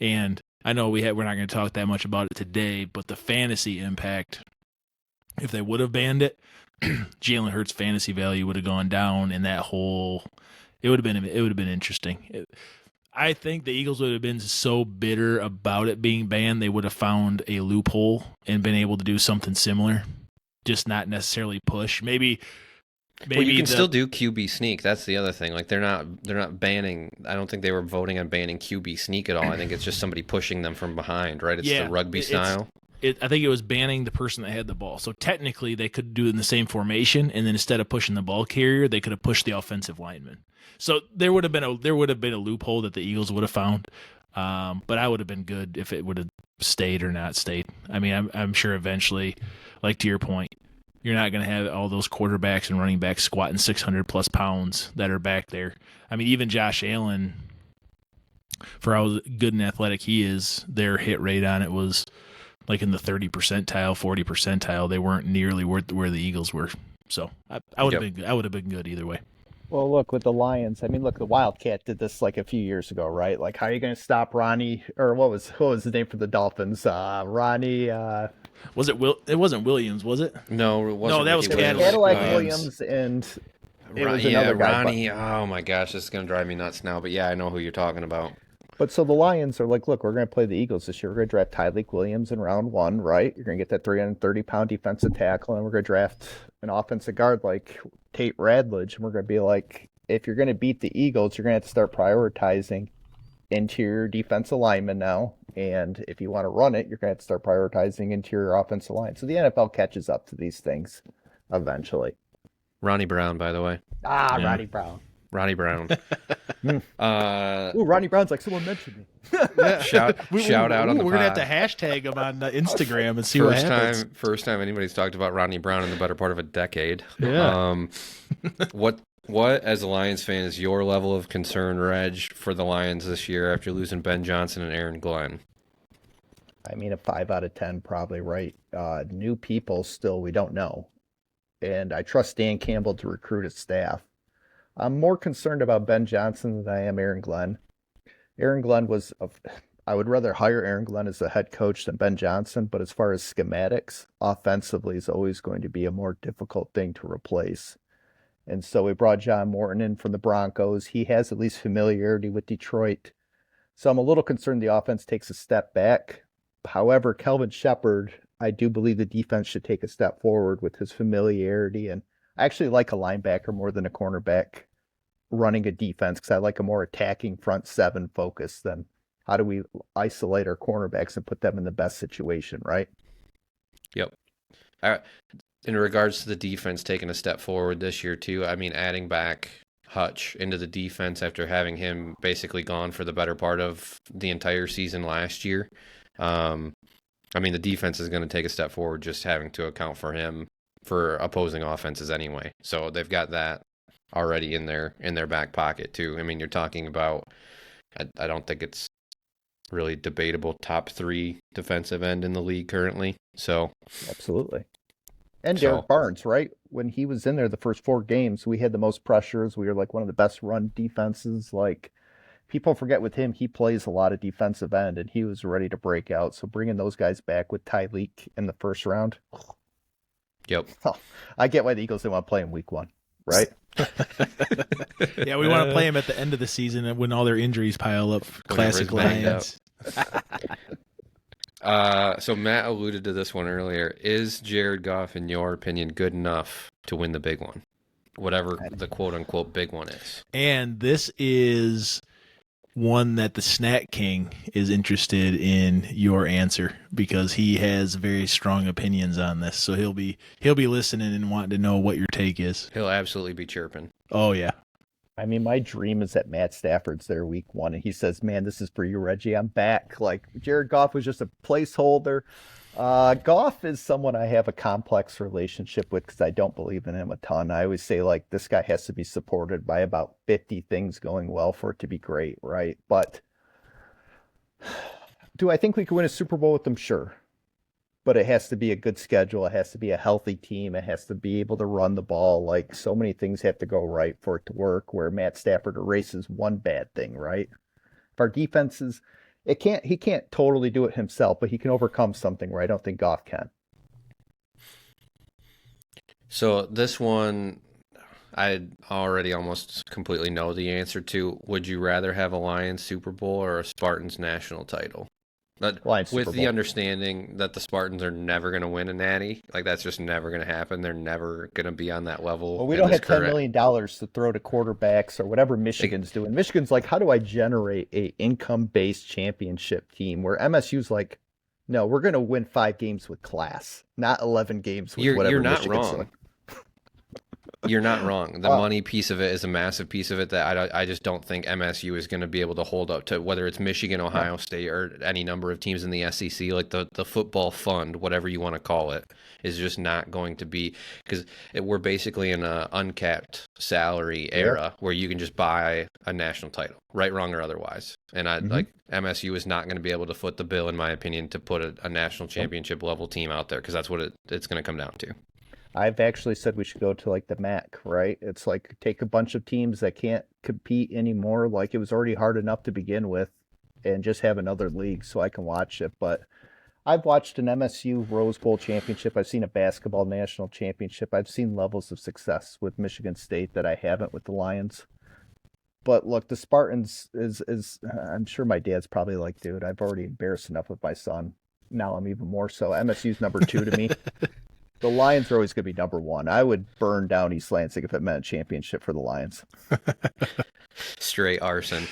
And I know we're not going to talk that much about it today, but the fantasy impact, if they would have banned it, Jalen Hurts' fantasy value would have gone down, and that whole... It would have been interesting. I think the Eagles would have been so bitter about it being banned, they would have found a loophole and been able to do something similar, just not necessarily push. Maybe well, you can still do QB sneak. That's the other thing. Like, they're not banning. I don't think they were voting on banning QB sneak at all. I think it's just somebody pushing them from behind, right? It's the rugby style. I think it was banning the person that had the ball. So technically, they could do it in the same formation, and then instead of pushing the ball carrier, they could have pushed the offensive lineman. So there would have been a loophole that the Eagles would have found, but I would have been good if it would have stayed or not stayed. I mean, I'm sure eventually, like to your point, you're not going to have all those quarterbacks and running backs squatting 600 plus pounds that are back there. I mean, even Josh Allen, for how good and athletic he is, their hit rate on it was like in the 30 percentile, 40 percentile. They weren't nearly where the Eagles were. So I would have been good either way. Well, look, with the Lions, I mean, look, the Wildcat did this like a few years ago, right? Like, how are you going to stop Ronnie, or what was his name for the Dolphins? Ronnie. Was it It wasn't Williams, was it? No, it wasn't. No, that was Cadillac Williams, and it was another guy. Ronnie. Oh my gosh, this is going to drive me nuts now. But yeah, I know who you're talking about. But so the Lions are like, look, we're going to play the Eagles this year. We're going to draft Tyleik Williams in round 1, right? You're going to get that 330-pound defensive tackle, and we're going to draft an offensive guard like Tate Radledge, and we're going to be like, if you're going to beat the Eagles, you're going to have to start prioritizing interior defensive linemen now, and if you want to run it, you're going to have to start prioritizing interior offensive line. So the NFL catches up to these things eventually. Ronnie Brown, by the way. Yeah. Ronnie Brown. Ronnie Brown. Ooh, Ronnie Brown's like, someone mentioned me. Shout out on the pod. We're going to have to hashtag him on Instagram and see what happens. First time anybody's talked about Ronnie Brown in the better part of a decade. Yeah. What, as a Lions fan, is your level of concern, Reg, for the Lions this year after losing Ben Johnson and Aaron Glenn? I mean, a 5 out of 10, probably, right? New people still, we don't know. And I trust Dan Campbell to recruit his staff. I'm more concerned about Ben Johnson than I am Aaron Glenn. Aaron Glenn I would rather hire Aaron Glenn as a head coach than Ben Johnson, but as far as schematics, offensively is always going to be a more difficult thing to replace. And so we brought John Morton in from the Broncos. He has at least familiarity with Detroit. So I'm a little concerned the offense takes a step back. However, Kelvin Shepard, I do believe the defense should take a step forward with his familiarity. And I actually like a linebacker more than a cornerback running a defense because I like a more attacking front seven focus than how do we isolate our cornerbacks and put them in the best situation, right? Yep. In regards to the defense taking a step forward this year, too, I mean, adding back Hutch into the defense after having him basically gone for the better part of the entire season last year. I mean, the defense is going to take a step forward just having to account for him for opposing offenses anyway. So they've got that already in their back pocket, too. I mean, you're talking about, I don't think it's really debatable top 3 defensive end in the league currently. So absolutely. And Derek Barnes, right? When he was in there the first 4 games, we had the most pressures. We were like one of the best run defenses. Like, people forget with him, he plays a lot of defensive end, and he was ready to break out. So bringing those guys back with Tyreek in the first round. Yep. Oh, I get why the Eagles didn't want to play him week 1, right? Yeah, we want to play him at the end of the season when all their injuries pile up. Classic Lions. So Matt alluded to this one earlier. Is Jared Goff, in your opinion, good enough to win the big one? Whatever the quote-unquote big one is. And this is one that the Snack King is interested in your answer because he has very strong opinions on this. So he'll be listening and wanting to know what your take is. He'll absolutely be chirping. Oh, yeah. I mean, my dream is that Matt Stafford's there week 1, and he says, man, this is for you, Reggie. I'm back. Like, Jared Goff was just a placeholder. Goff is someone I have a complex relationship with because I don't believe in him a ton. I always say, like, this guy has to be supported by about 50 things going well for it to be great, right? But do I think we could win a Super Bowl with them? Sure. But it has to be a good schedule. It has to be a healthy team. It has to be able to run the ball. Like, so many things have to go right for it to work, where Matt Stafford erases one bad thing, right? If our defense is, he can't totally do it himself, but he can overcome something where I don't think Goff can. So this one, I already almost completely know the answer to. Would you rather have a Lions Super Bowl or a Spartans national title? With the understanding that the Spartans are never going to win a natty. Like, that's just never going to happen. They're never going to be on that level. Well, we don't have $10 million to throw to quarterbacks or whatever Michigan's doing. Michigan's like, how do I generate a income-based championship team where MSU's like, no, we're going to win 5 games with class, not 11 games with whatever Michigan's wrong. doing. You're not wrong. The money piece of it is a massive piece of it that I just don't think MSU is going to be able to hold up to, whether it's Michigan, Ohio State, or any number of teams in the SEC. Like the football fund, whatever you want to call it, is just not going to be, because we're basically in an uncapped salary era where you can just buy a national title, right, wrong, or otherwise. And like MSU is not going to be able to foot the bill, in my opinion, to put a national championship level team out there, because that's what it's going to come down to. I've actually said we should go to like the MAC, right? It's like take a bunch of teams that can't compete anymore. Like, it was already hard enough to begin with, and just have another league so I can watch it. But I've watched an MSU Rose Bowl championship. I've seen a basketball national championship. I've seen levels of success with Michigan State that I haven't with the Lions. But look, the Spartans is I'm sure my dad's probably like, dude, I've already embarrassed enough with my son. Now I'm even more so. MSU's number 2 to me. The Lions are always going to be number 1. I would burn down East Lansing if it meant a championship for the Lions. Straight arson.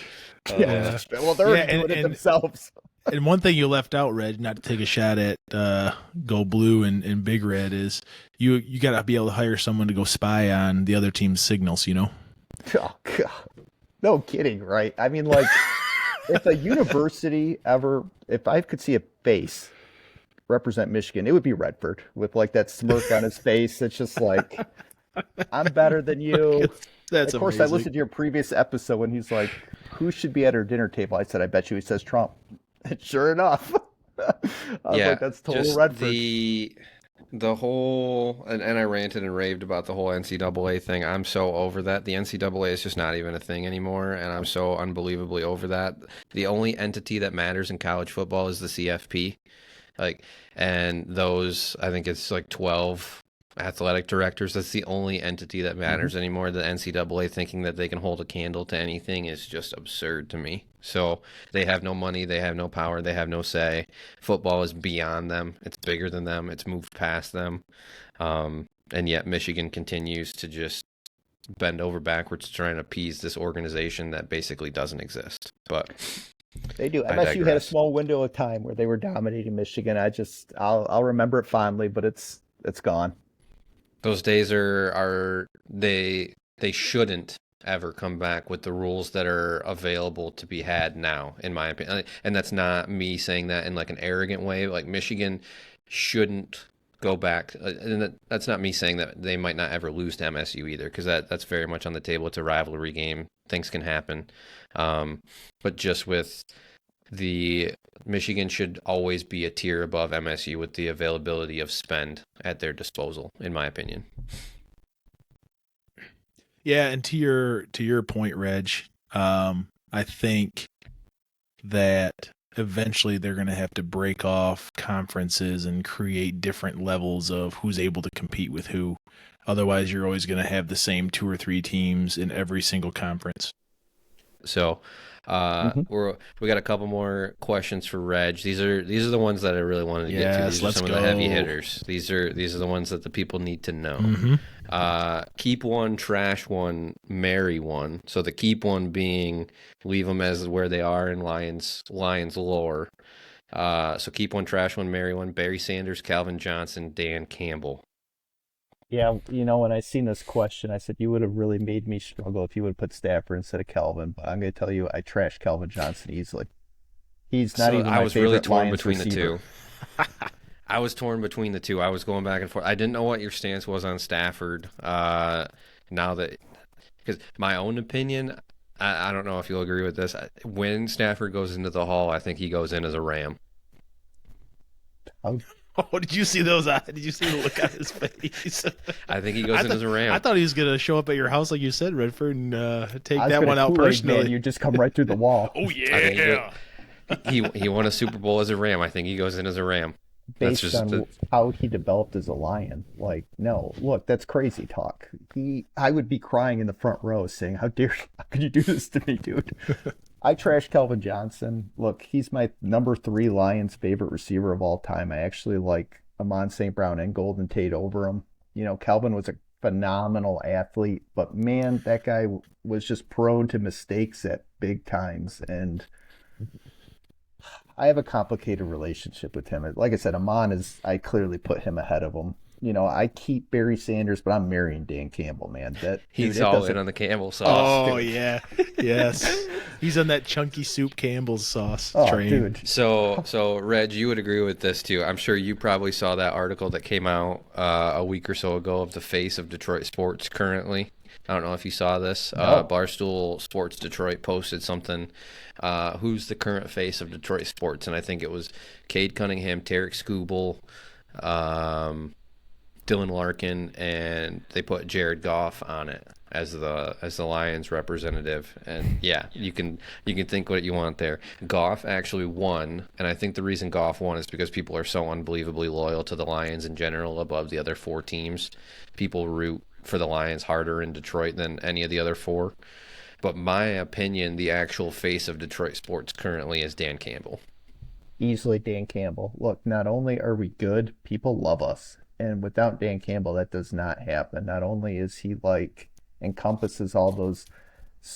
Yeah. Well, they're doing it themselves. And one thing you left out, Reg, not to take a shot at Go Blue and Big Red, is you got to be able to hire someone to go spy on the other team's signals, you know? Oh, God. No kidding, right? I mean, like, if a university if I could see a face represent Michigan, it would be Redford with like that smirk on his face. It's just like, I'm better than you. That's Of course, amazing. I listened to your previous episode when he's like, who should be at our dinner table? I said, I bet you he says Trump. And sure enough, I was Yeah, like, that's total just Redford. the whole and I ranted and raved about the whole NCAA thing. I'm so over that. The NCAA is just not even a thing anymore, and I'm so unbelievably over that. The only entity that matters in college football is the CFP. Like, and those, I think it's like 12 athletic directors. That's the only entity that matters anymore. The NCAA thinking that they can hold a candle to anything is just absurd to me. So they have no money, they have no power, they have no say. Football is beyond them. It's bigger than them. It's moved past them. And yet Michigan continues to just bend over backwards to try and appease this organization that basically doesn't exist. But They do. I MSU had a digress. small window of time where they were dominating Michigan. I'll remember it fondly, but it's gone. Those days are they shouldn't ever come back with the rules that are available to be had now, in my opinion. And that's not me saying that in like an arrogant way. Like Michigan shouldn't go back, and that's not me saying that they might not ever lose to MSU either, because that's very much on the table. It's a rivalry game. Things can happen, but just with the Michigan should always be a tier above MSU with the availability of spend at their disposal, in my opinion. Yeah, and to your point, Reg, I think that eventually they're going to have to break off conferences and create different levels of who's able to compete with who. Otherwise, you're always going to have the same 2 or 3 teams in every single conference. So we got a couple more questions for Reg. These are the ones that I really wanted to get to. These are some of the heavy hitters. These are the ones that the people need to know. Keep one, trash one, marry one. So the keep one being leave them as where they are in Lions lore. So keep one, trash one, marry one. Barry Sanders, Calvin Johnson, Dan Campbell. Yeah, when I seen this question, I said you would have really made me struggle if you would have put Stafford instead of Calvin. But I'm going to tell you, I trashed Calvin Johnson easily. He's not even my favorite Lions receiver. I was torn between the two. I was going back and forth. I didn't know what your stance was on Stafford. Now that, because my own opinion, I don't know if you'll agree with this. When Stafford goes into the Hall, I think he goes in as a Ram. Oh, did you see those eyes? Did you see the look on his face? I think he goes in as a Ram. I thought he was going to show up at your house, like you said, Redford, and take that one out personally. Man, you just come right through the wall. Oh, yeah. He won a Super Bowl as a Ram. I think he goes in as a Ram. Based on how he developed as a Lion. Like, no, look, that's crazy talk. I would be crying in the front row saying, how could you do this to me, dude? I trashed Calvin Johnson. Look, he's my number 3 Lions favorite receiver of all time. I actually like Amon St. Brown and Golden Tate over him. Calvin was a phenomenal athlete, but man, that guy was just prone to mistakes at big times. And I have a complicated relationship with him. Like I said, I clearly put him ahead of him. I keep Barry Sanders, but I'm marrying Dan Campbell, man. He's all in on the Campbell sauce. Oh, yeah. Yes. He's on that chunky soup Campbell's sauce train. Dude. So, Reg, you would agree with this, too. I'm sure you probably saw that article that came out a week or so ago of the face of Detroit sports currently. I don't know if you saw this. No. Barstool Sports Detroit posted something. Who's the current face of Detroit sports? And I think it was Cade Cunningham, Tarek Skubal, Dylan Larkin, and they put Jared Goff on it as the Lions representative. And yeah, you can think what you want there. Goff actually won, and I think the reason Goff won is because people are so unbelievably loyal to the Lions in general above the other 4 teams. People root for the Lions harder in Detroit than any of the other 4. But my opinion, the actual face of Detroit sports currently is Dan Campbell. Easily Dan Campbell. Look, not only are we good, people love us. And without Dan Campbell, that does not happen. Not only is he encompasses all those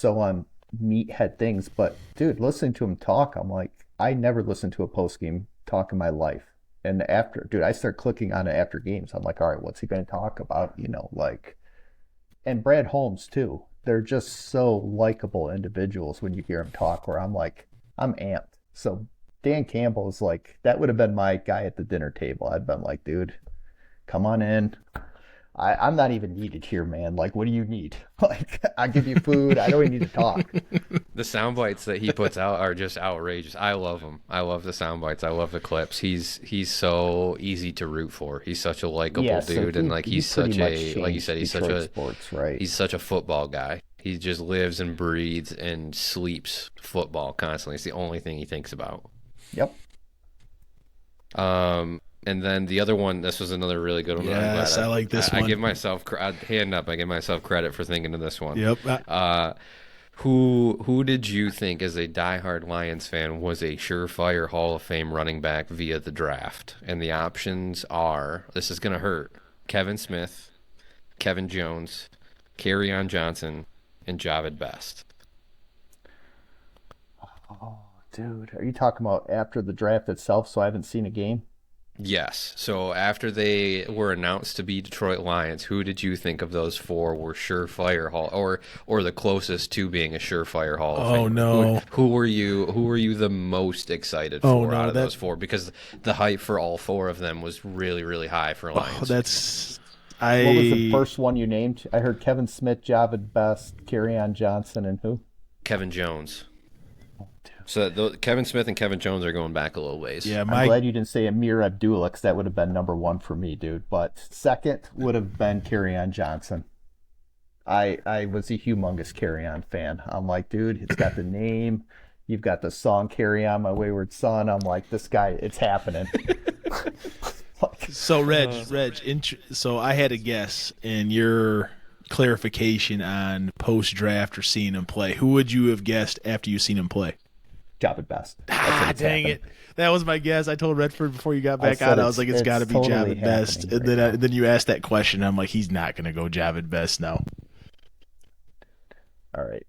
on meathead things, but dude, listening to him talk, I'm like, I never listened to a post-game talk in my life. And I start clicking on it after games. I'm like, all right, what's he going to talk about? And Brad Holmes too. They're just so likable individuals when you hear him talk, where I'm like, I'm amped. So Dan Campbell is that would have been my guy at the dinner table. I'd been like, dude, come on in. I'm not even needed here, man. Like, what do you need? Like, I give you food. I don't even need to talk. The sound bites that he puts out are just outrageous. I love them. I love the sound bites. I love the clips. He's so easy to root for. He's such a likable Yeah, so dude, and like he he's pretty such much a, like you changed said, Detroit sports, right? he's such a football guy. He just lives and breathes and sleeps football constantly. It's the only thing he thinks about. Yep. And then the other one, this was another really good one. Yes, I like this one. I give myself hand up. I give myself credit for thinking of this one. Yep. Who did you think, as a diehard Lions fan, was a surefire Hall of Fame running back via the draft? And the options are, this is gonna hurt: Kevin Smith, Kevin Jones, Kerryon Johnson, and Javid Best. Oh, dude, are you talking about after the draft itself? So I haven't seen a game. Yes. So after they were announced to be Detroit Lions, who did you think of those four were surefire Hall, or the closest to being a surefire Hall of Fame? Oh no. Who were you the most excited for out of those four? Because the hype for all four of them was really, really high for Lions. What was the first one you named? I heard Kevin Smith, Javid Best, Kerryon Johnson, and who? Kevin Jones. So Kevin Smith and Kevin Jones are going back a little ways. Yeah, I'm glad you didn't say Amir Abdullah, because that would have been number one for me, dude. But second would have been Kerryon Johnson. I was a humongous Kerryon fan. I'm like, dude, it's got the name. You've got the song "Carry On, My Wayward Son." I'm like, this guy, it's happening. So Reg, so I had a guess, and your clarification on post-draft or seeing him play. Who would you have guessed after you seen him play? Javid Best. Dang it. That was my guess. I told Redford before you got back on. I was like, it's got to be totally Javid Best. And then you asked that question. I'm like, he's not going to go Javid Best now. All right.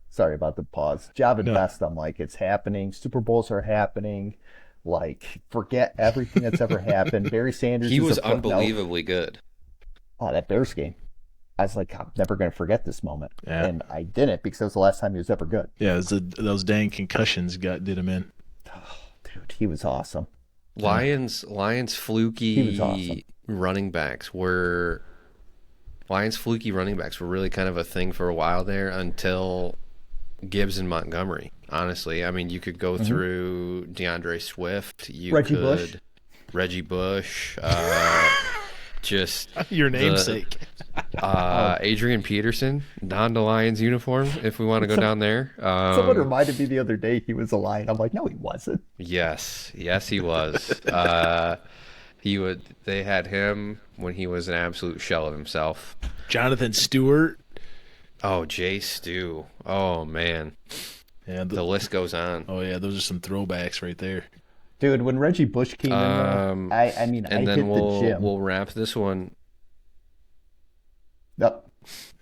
Sorry about the pause. Javid Best, I'm like, it's happening. Super Bowls are happening. Like, forget everything that's ever happened. Barry Sanders. He was unbelievably good. Oh, that Bears game. I was like, I'm never going to forget this moment. Yeah. And I didn't, because it was the last time he was ever good. Yeah, those dang concussions did him in. Oh, dude, he was awesome. Lions fluky awesome. running backs were really kind of a thing for a while there, until Gibbs and Montgomery. Honestly, I mean, you could go through DeAndre Swift, Reggie Bush, just your namesake. Adrian Peterson donned a Lions uniform, if we want to go down there. Someone reminded me the other day he was a Lion. I'm like, no, he wasn't. Yes, he was. They had him when he was an absolute shell of himself. Jonathan Stewart. Oh, Jay Stu. Oh, man. Yeah, the list goes on. Oh, yeah, those are some throwbacks right there. Dude, when Reggie Bush came in there, I hit the gym. We'll wrap this one. Yep.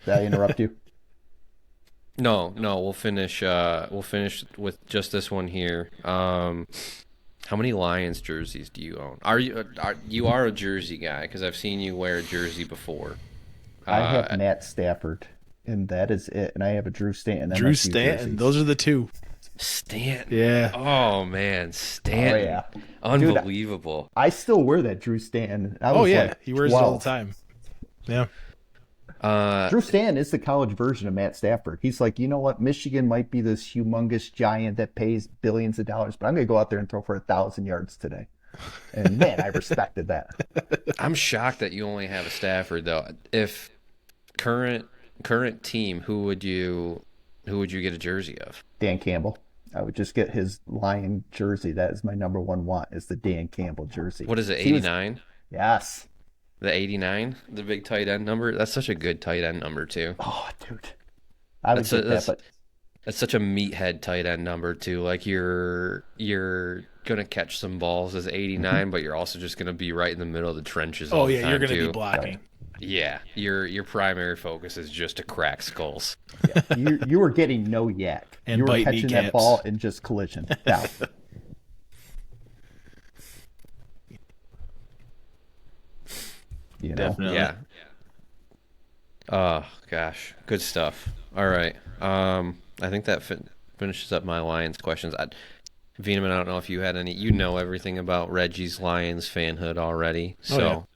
Did I interrupt you? No, we'll finish with just this one here. How many Lions jerseys do you own? You are a jersey guy, because I've seen you wear a jersey before. I have Matt Stafford, and that is it. And I have a Drew Stanton. Drew Stanton. Those are the two. Stanton. Yeah. Oh, man. Stanton. Oh, yeah. Unbelievable. Dude, I still wear that Drew Stanton. He wears it all the time. Yeah. Drew Stanton is the college version of Matt Stafford. He's like, you know what? Michigan might be this humongous giant that pays billions of dollars, but I'm going to go out there and throw for 1,000 yards today. And man, I respected that. I'm shocked that you only have a Stafford, though. If current team, who would you get a jersey of? Dan Campbell. I would just get his Lion jersey. That is my number one want, is the Dan Campbell jersey. What is it, 89? Yes. The 89, the big tight end number. That's such a good tight end number too. Oh, dude, I would get that. But that's such a meathead tight end number too. Like you're gonna catch some balls as 89, but you're also just gonna be right in the middle of the trenches. All the time, you're gonna be blocking. Yeah, your primary focus is just to crack skulls. Yeah, you were getting no yak. And you were bite catching kneecaps. that ball and just collision. Down. You know? Definitely. Yeah. Oh gosh, good stuff. All right. I think that finishes up my Lions questions. Veneman, I don't know if you had any. You know everything about Reggie's Lions fanhood already, so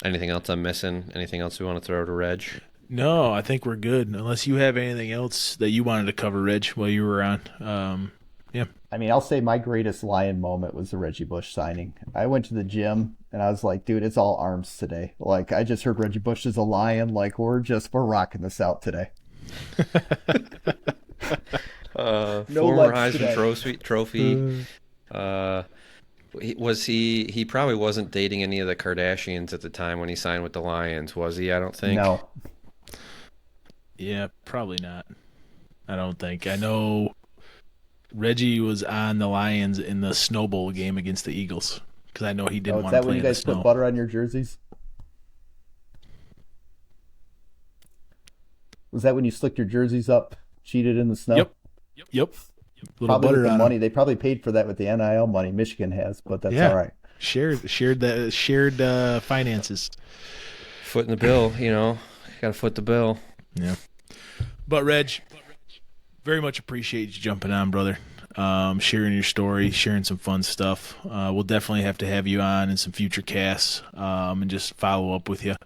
Anything else I'm missing? Anything else we want to throw to Reg? No, I think we're good. Unless you have anything else that you wanted to cover, Reg, while you were on. Yeah. I mean, I'll say my greatest Lion moment was the Reggie Bush signing. I went to the gym and I was like, dude, it's all arms today. Like, I just heard Reggie Bush is a Lion. Like, we're rocking this out today. No former Heisman trophy. He probably wasn't dating any of the Kardashians at the time when he signed with the Lions, was he? I don't think. No. Yeah, probably not. I don't think. I know Reggie was on the Lions in the Snow Bowl game against the Eagles because I know he didn't want to play in the snow. Is that when you guys put butter on your jerseys? Was that when you slicked your jerseys up, cheated in the snow? Yep. Probably with the money. They probably paid for that with the NIL money Michigan has, but that's all right. Shared finances. Foot in the bill, got to foot the bill. Yeah. But Reg, very much appreciate you jumping on, brother. Sharing your story, sharing some fun stuff. We'll definitely have to have you on in some future casts and just follow up with you,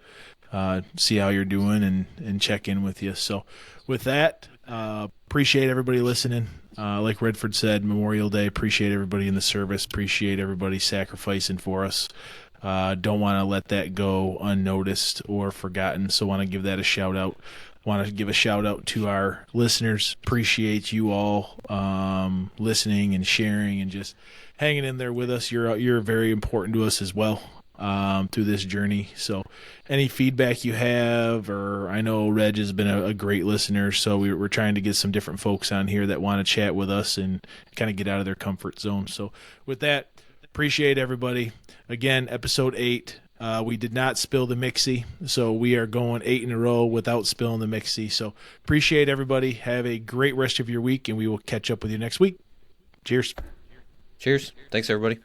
see how you're doing and check in with you. So with that, appreciate everybody listening. Like Redford said, Memorial Day, appreciate everybody in the service, appreciate everybody sacrificing for us. Don't want to let that go unnoticed or forgotten, so want to give that a shout out. Want to give a shout out to our listeners. Appreciate you all listening and sharing and just hanging in there with us. You're very important to us as well through this journey. So any feedback you have, or I know Reg has been a great listener, so we're trying to get some different folks on here that want to chat with us and kind of get out of their comfort zone. So with that, appreciate everybody. Again, episode 8. We did not spill the mixie, so we are going 8 in a row without spilling the mixie. So appreciate everybody. Have a great rest of your week, and we will catch up with you next week. Cheers. Cheers. Thanks, everybody.